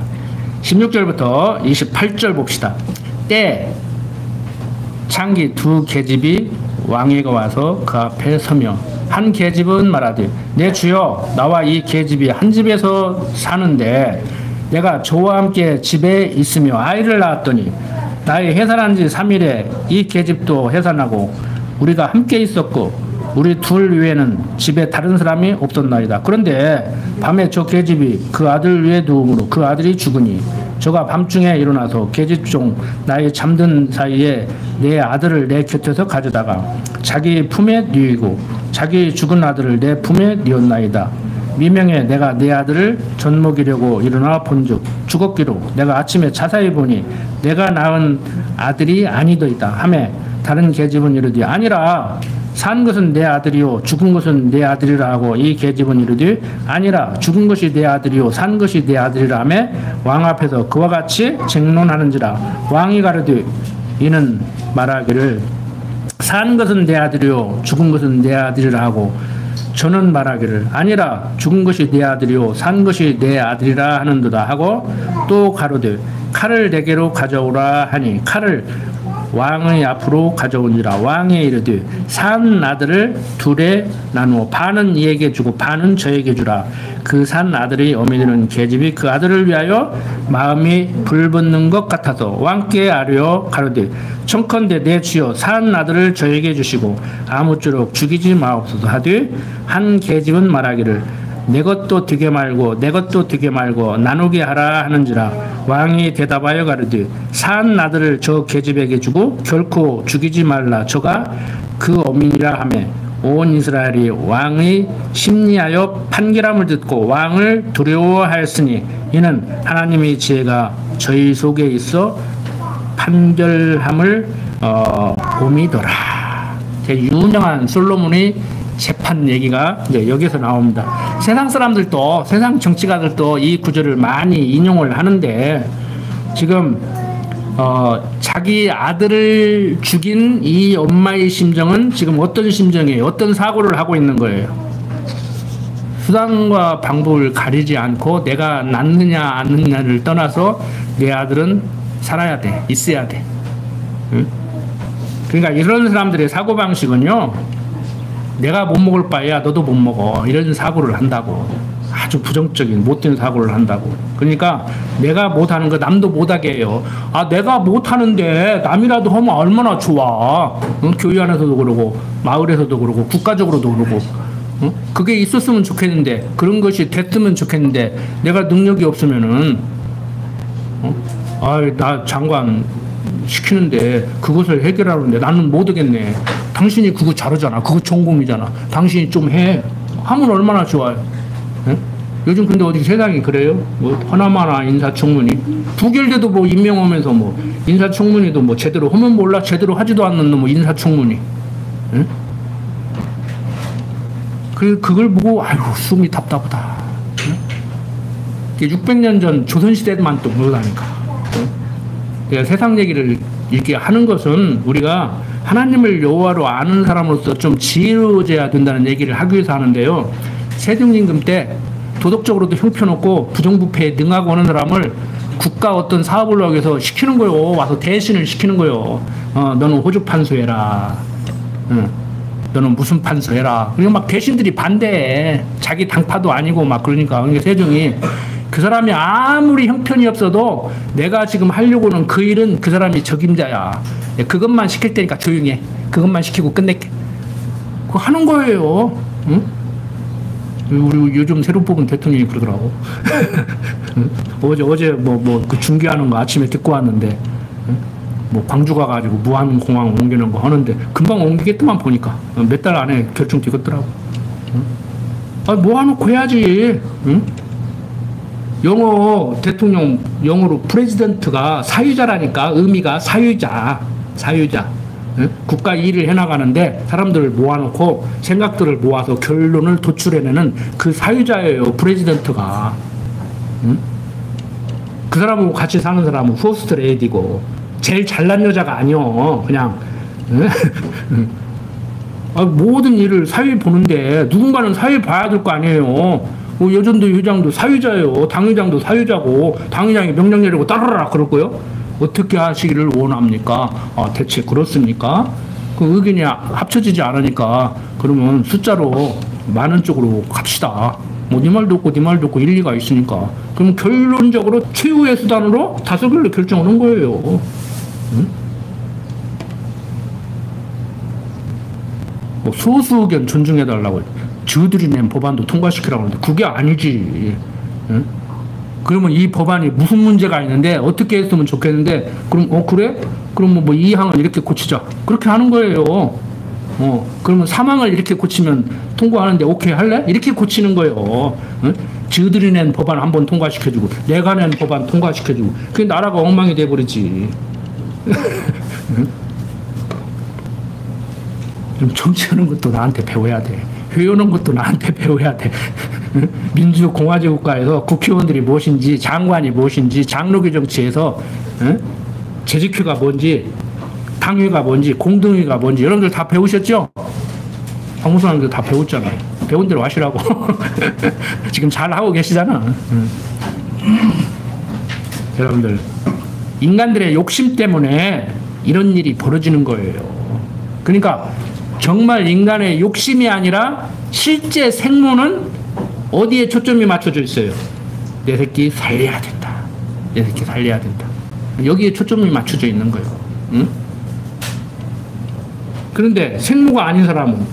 16절부터 28절 봅시다. 때 창기 두 계집이 왕에게 와서 그 앞에 서며 한 계집은 말하되 내 주여, 나와 이 계집이 한 집에서 사는데 내가 저와 함께 집에 있으며 아이를 낳았더니 나의 해산한 지 3일에 이 계집도 해산하고 우리가 함께 있었고 우리 둘 외에는 집에 다른 사람이 없었나이다. 그런데 밤에 저 계집이 그 아들 위에 누움으로 그 아들이 죽으니 저가 밤중에 일어나서 계집종 나의 잠든 사이에 내 아들을 내 곁에서 가져다가 자기 품에 뉘이고 자기 죽은 아들을 내 품에 뉘었나이다. 미명에 내가 내 아들을 젖먹이려고 일어나 본즉 죽었기로 내가 아침에 자세히 보니 내가 낳은 아들이 아니더이다 하매 다른 계집은 이르되 아니라 산 것은 내 아들이요 죽은 것은 내 아들이라 하고 이 계집은 이르되 아니라 죽은 것이 내 아들이요 산 것이 내 아들이라 하매 왕 앞에서 그와 같이 쟁론하는지라. 왕이 가로되 이는 말하기를 산 것은 내 아들이요 죽은 것은 내 아들이라 하고 저는 말하기를 아니라 죽은 것이 내 아들이요 산 것이 내 아들이라 하는도다 하고 또 가로되 칼을 내게로 가져오라 하니 칼을 왕의 앞으로 가져오니라. 왕이 이르되 산 아들을 둘에 나누어 반은 이에게 주고 반은 저에게 주라. 그 산 아들의 어미되는 계집이 그 아들을 위하여 마음이 불붙는 것 같아서 왕께 아뢰어 가로되 청컨대 내 주여 산 아들을 저에게 주시고 아무쪼록 죽이지 마옵소서 하되 한 계집은 말하기를 내 것도 되게 말고 내 것도 되게 말고 나누게 하라 하는지라. 왕이 대답하여 가르되 산 아들을 저 계집에게 주고 결코 죽이지 말라. 저가 그 어미니라 하매 온 이스라엘이 왕의 심리하여 판결함을 듣고 왕을 두려워하였으니 이는 하나님의 지혜가 저희 속에 있어 판결함을 봄이더라. 유명한 솔로몬의 재판 얘기가 이제 여기서 나옵니다. 세상 사람들도, 세상 정치가들도 이 구절을 많이 인용을 하는데 지금 자기 아들을 죽인 이 엄마의 심정은 지금 어떤 심정이에요? 어떤 사고를 하고 있는 거예요? 수단과 방법을 가리지 않고 내가 낳느냐 안 낳느냐를 떠나서 내 아들은 살아야 돼, 있어야 돼. 응? 그러니까 이런 사람들의 사고방식은요, 내가 못 먹을 바에야 너도 못 먹어, 이런 사고를 한다고. 아주 부정적인 못된 사고를 한다고. 그러니까 내가 못하는 거 남도 못하게 해요. 내가 못하는데 남이라도 하면 얼마나 좋아. 응? 교회 안에서도 그러고 마을에서도 그러고 국가적으로도 그러고. 응? 그게 있었으면 좋겠는데, 그런 것이 됐으면 좋겠는데 내가 능력이 없으면은 나 장관 시키는데 그것을 해결하는데 나는 못하겠네. 당신이 그거 잘하잖아. 그거 전공이잖아. 당신이 좀 해. 하면 얼마나 좋아요. 네? 요즘 근데 어디 세상이 그래요? 뭐 허나마나 인사청문회 부결돼도 뭐 임명하면서 뭐 인사청문회도 뭐 제대로 하면 몰라. 제대로 하지도 않는 뭐 인사청문회. 네? 그걸 보고 아이고 숨이 답답하다. 네? 600년 전 조선시대만 또 그러다니까. 네? 내가 세상 얘기를 이렇게 하는 것은 우리가 하나님을 여호와로 아는 사람으로서 좀 지혜로워져야 된다는 얘기를 하기 위해서 하는데요. 세종임금 때 도덕적으로도 형편없고 부정부패에 능하고 하는 사람을 국가 어떤 사업을 하기 위해서 시키는 거요. 와서 대신을 시키는 거요. 너는 호주 판소해라. 너는 무슨 판서 해라. 그리고 막 대신들이 반대해. 자기 당파도 아니고 막 그러니까 세종이 그 사람이 아무리 형편이 없어도 내가 지금 하려고는 그 일은 그 사람이 적임자야. 그것만 시킬 테니까 조용히 해. 그것만 시키고 끝낼게. 그거 하는 거예요. 응? 우리 요즘 새로 뽑은 대통령이 그러더라고. 어제 그 중계하는 거 아침에 듣고 왔는데, 뭐 광주 가가지고 무안공항 옮기는 거 하는데 금방 옮기겠더만 보니까 몇 달 안에 결정 되겠더라고. 아, 모아놓고 해야지. 응? 영어 대통령 영어로 프레지던트가 사유자라니까. 의미가 사유자. 응? 국가 일을 해나가는데 사람들을 모아놓고 생각들을 모아서 결론을 도출해내는 그 사유자예요. 프레지던트가. 응? 그 사람하고 같이 사는 사람은 퍼스트 레이디고 제일 잘난 여자가 아니요. 그냥 모든 일을 사위 보는데 누군가는 사위 봐야 될 거 아니에요. 여전도 회장도 사유자예요. 당회장도 사유자고 당회장이 명령 내리고 따르라 그럴 거요. 어떻게 하시기를 원합니까? 대체 그렇습니까? 그 의견이 합쳐지지 않으니까 그러면 숫자로 많은 쪽으로 갑시다. 뭐 네 말도 없고 네 말도 없고 일리가 있으니까. 그럼 결론적으로 최후의 수단으로 다수결로 결정하는 거예요. 응? 뭐 소수 의견 존중해달라고 저들이 낸 법안도 통과시키라고 하는데 그게 아니지. 응? 그러면 이 법안이 무슨 문제가 있는데 어떻게 했으면 좋겠는데 그럼 그래? 그럼 뭐 이 항은 이렇게 고치자. 그렇게 하는 거예요. 그러면 사망을 이렇게 고치면 통과하는데 오케이 할래? 이렇게 고치는 거예요. 응? 저들이 낸 법안 한번 통과시켜주고 내가 낸 법안 통과시켜주고 그게 나라가 엉망이 돼버리지. 응? 좀 정치하는 것도 나한테 배워야 돼. 회오는 것도 나한테 배워야 돼. 민주공화제 국가에서 국회의원들이 무엇인지 장관이 무엇인지 장로교 정치에서 재직회가 뭔지 당회가 뭔지 공동회가 뭔지 여러분들 다 배우셨죠? 방송사람들 다 배웠잖아요. 배운 대로 하시라고. 지금 잘 하고 계시잖아. 여러분들 인간들의 욕심 때문에 이런 일이 벌어지는 거예요. 그러니까 정말 인간의 욕심이 아니라 실제 생모는 어디에 초점이 맞춰져 있어요? 내 새끼 살려야 된다. 내 새끼 살려야 된다. 여기에 초점이 맞춰져 있는 거예요. 응? 그런데 생모가 아닌 사람은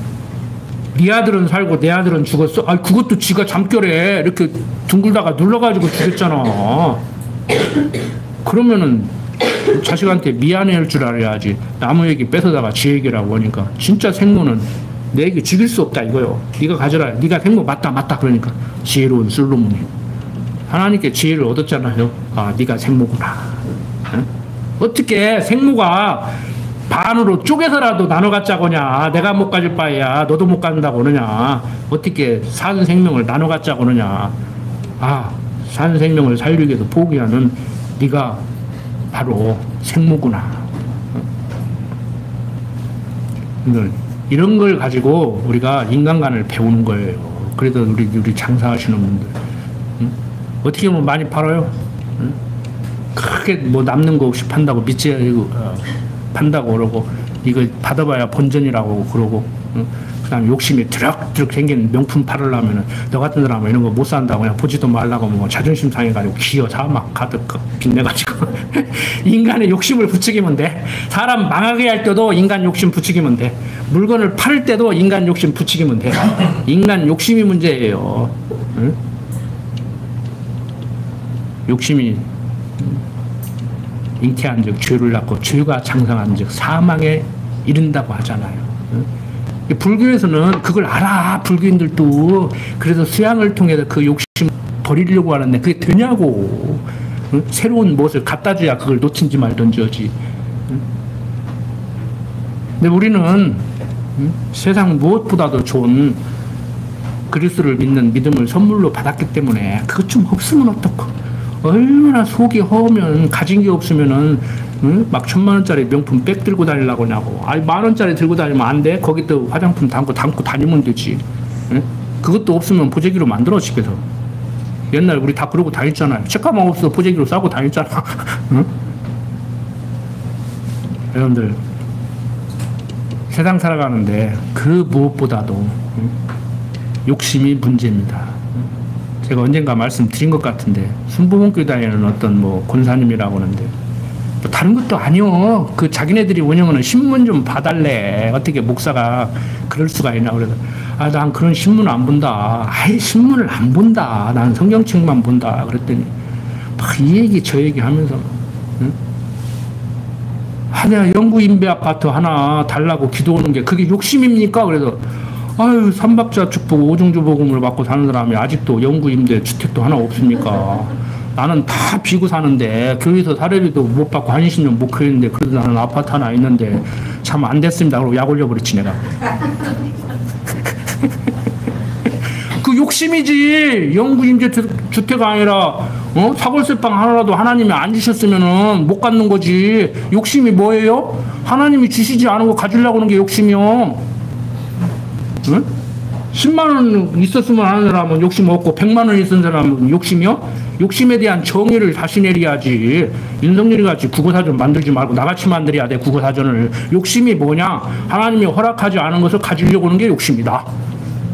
네 아들은 살고 내 아들은 죽었어. 그것도 지가 잠결에 이렇게 둥글다가 눌러가지고 죽였잖아. 그러면은 자식한테 미안해할 줄 알아야지. 남의 얘기 뺏어다가 지 얘기라고 하니까 진짜 생모는 내 얘기 죽일 수 없다 이거요. 네가 가져라. 네가 생모 맞다. 그러니까 지혜로운 솔로몬이 하나님께 지혜를 얻었잖아요. 네가 생모구나. 응? 어떻게 생모가 반으로 쪼개서라도 나눠 갖자고냐. 내가 못 가질 바에야 너도 못 간다고 그러냐. 어떻게 산 생명을 나눠 갖자고 그러냐. 산 생명을 살리기 위해서 포기하는 네가 바로 생모구나. 이런 걸 가지고 우리가 인간관을 배우는 거예요. 그래서 우리 장사하시는 분들 어떻게 보면 많이 팔아요. 크게 뭐 남는 거 없이 판다고 밑에 판다고 그러고 이거 받아봐야 본전이라고 그러고 그다음 욕심이 드럭드럭 생긴 명품 팔으려면은 너 같은 사람은 이런 거 못 산다고 그냥 보지도 말라고 뭐 자존심 상해가지고 기어사 막 가득 빚내가지고 인간의 욕심을 부추기면 돼. 사람 망하게 할 때도 인간 욕심 부추기면 돼. 물건을 팔 때도 인간 욕심 부추기면 돼. 인간 욕심이 문제예요. 응? 욕심이 잉태한 즉 죄를 낳고 죄가 장성한 즉 사망에 이른다고 하잖아요. 불교에서는 그걸 알아. 불교인들도. 그래서 수양을 통해서 그 욕심 버리려고 하는데 그게 되냐고. 새로운 무엇을 갖다 줘야 그걸 놓친지 말든지 하지. 근데 우리는 세상 무엇보다도 좋은 그리스도를 믿는 믿음을 선물로 받았기 때문에 그것 좀 없으면 어떡해. 얼마나 속이 허우면 가진 게 없으면은 막 1,000만 원짜리 명품 백 들고 다니려고 하냐고. 10,000원짜리 들고 다니면 안 돼. 거기 또 화장품 담고 다니면 되지. 그것도 없으면 보재기로 만들어 집에서. 옛날 우리 다 그러고 다녔잖아요. 책가방 없어 보재기로 싸고 다녔잖아. 여러분들 세상 살아가는데 그 무엇보다도 욕심이 문제입니다. 제가 언젠가 말씀드린 것 같은데 순복음교회 다니는 어떤 뭐 권사님이라고 하는데 뭐 다른 것도 아니요. 그 자기네들이 운영하는 신문 좀 봐달래. 어떻게 목사가 그럴 수가 있나. 그래서 난 그런 신문 안 본다. 아예 신문을 안 본다. 나는 성경책만 본다. 그랬더니 막 이 얘기 저 얘기 하면서 내가 영구 임대 아파트 하나 달라고 기도하는 게 그게 욕심입니까? 그래서 아유, 삼박자 축복 오중주 복음을 받고 사는 사람이 아직도 영구 임대 주택도 하나 없습니까? 나는 다 비고 사는데 교회에서 사례비도 못 받고 한 20년 못 크는데 그래도 나는 아파트 하나 있는데 참 안 됐습니다. 그러고 약 올려버렸지 내가. 그 욕심이지. 영구 임대 주택가 아니라 사골세방 하나라도 하나님이 안 주셨으면은 못 갖는 거지. 욕심이 뭐예요? 하나님이 주시지 않은 거 가지려고 하는 게 욕심이요. 응? 10만 원 있었으면 하는 사람은 욕심 없고 100만 원 있은 사람은 욕심이요? 욕심에 대한 정의를 다시 내려야지. 윤석열이 같이 국어사전 만들지 말고 나같이 만들어야 돼. 국어사전을. 욕심이 뭐냐? 하나님이 허락하지 않은 것을 가지려고 하는 게 욕심이다.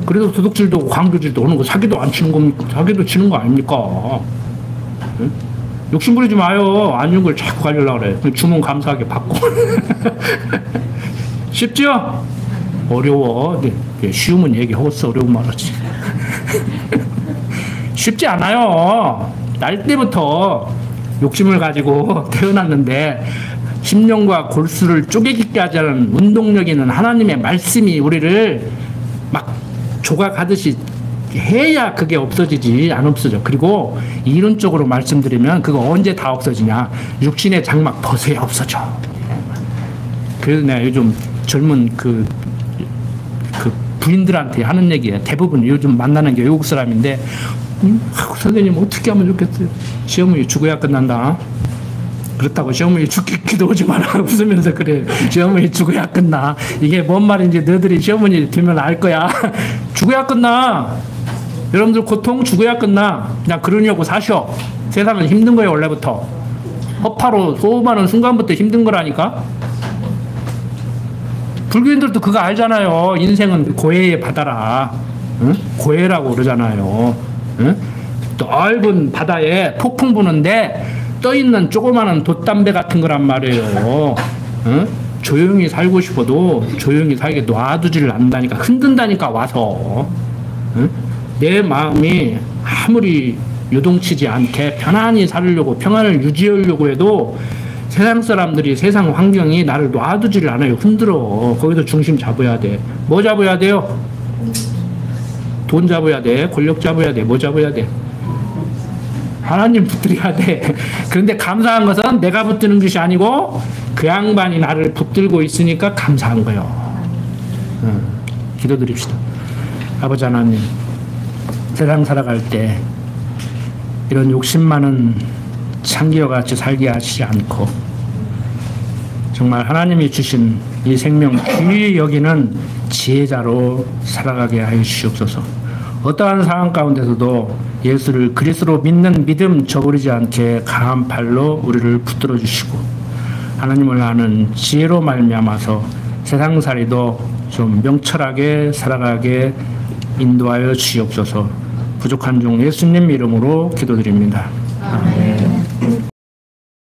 그래서 도둑질도 광교질도 하는 거 사기도 안 치는 겁니까? 사기도 치는 거 아닙니까? 응? 욕심 부리지 마요. 안 준 걸 자꾸 가지려고 그래. 주문 감사하게 받고. 쉽죠? 어려워. 쉬우면 얘기하겠어. 어려우면 말하지. 쉽지 않아요. 날 때부터 욕심을 가지고 태어났는데 심령과 골수를 쪼개기게 하자는 운동력 있는 하나님의 말씀이 우리를 막 조각하듯이 해야 그게 없어지지. 안 없어져. 그리고 이론적으로 말씀드리면 그거 언제 다 없어지냐. 육신의 장막 벗어야 없어져. 그래서 내가 요즘 젊은 그 부인들한테 하는 얘기예요. 대부분 요즘 만나는 게 외국 사람인데 선생님 어떻게 하면 좋겠어요? 시어머니 죽어야 끝난다. 그렇다고 시어머니 죽기도 오지 마라. 웃으면서 그래. 시어머니 죽어야 끝나. 이게 뭔 말인지 너희들이 시어머니 되면 알 거야. 죽어야 끝나. 여러분들 고통 죽어야 끝나. 그냥 그러냐고 사셔. 세상은 힘든 거예요. 원래부터. 허파로 소음하는 순간부터 힘든 거라니까. 불교인들도 그거 알잖아요. 인생은 고해의 바다라. 응? 고해라고 그러잖아요. 응? 넓은 바다에 폭풍 부는데 떠있는 조그마한 돛담배 같은 거란 말이에요. 응? 조용히 살고 싶어도 조용히 살게 놔두지를 않는다니까. 흔든다니까 와서. 응? 내 마음이 아무리 요동치지 않게 편안히 살려고 평안을 유지하려고 해도 세상 사람들이 세상 환경이 나를 놔두지를 않아요. 흔들어. 거기서 중심 잡아야 돼. 뭐 잡아야 돼요? 돈 잡아야 돼. 권력 잡아야 돼. 뭐 잡아야 돼? 하나님 붙들어야 돼. 그런데 감사한 것은 내가 붙드는 것이 아니고 그 양반이 나를 붙들고 있으니까 감사한 거예요. 기도드립시다. 아버지 하나님, 세상 살아갈 때 이런 욕심 많은 창기와 같이 살게 하시지 않고 정말 하나님이 주신 이 생명 귀히 여기는 지혜자로 살아가게 하여 주시옵소서. 어떠한 상황 가운데서도 예수를 그리스도로 믿는 믿음 저버리지 않게 강한 팔로 우리를 붙들어 주시고 하나님을 아는 지혜로 말미암아서 세상살이도 좀 명철하게 살아가게 인도하여 주시옵소서. 부족한 종 예수님 이름으로 기도드립니다. 아멘.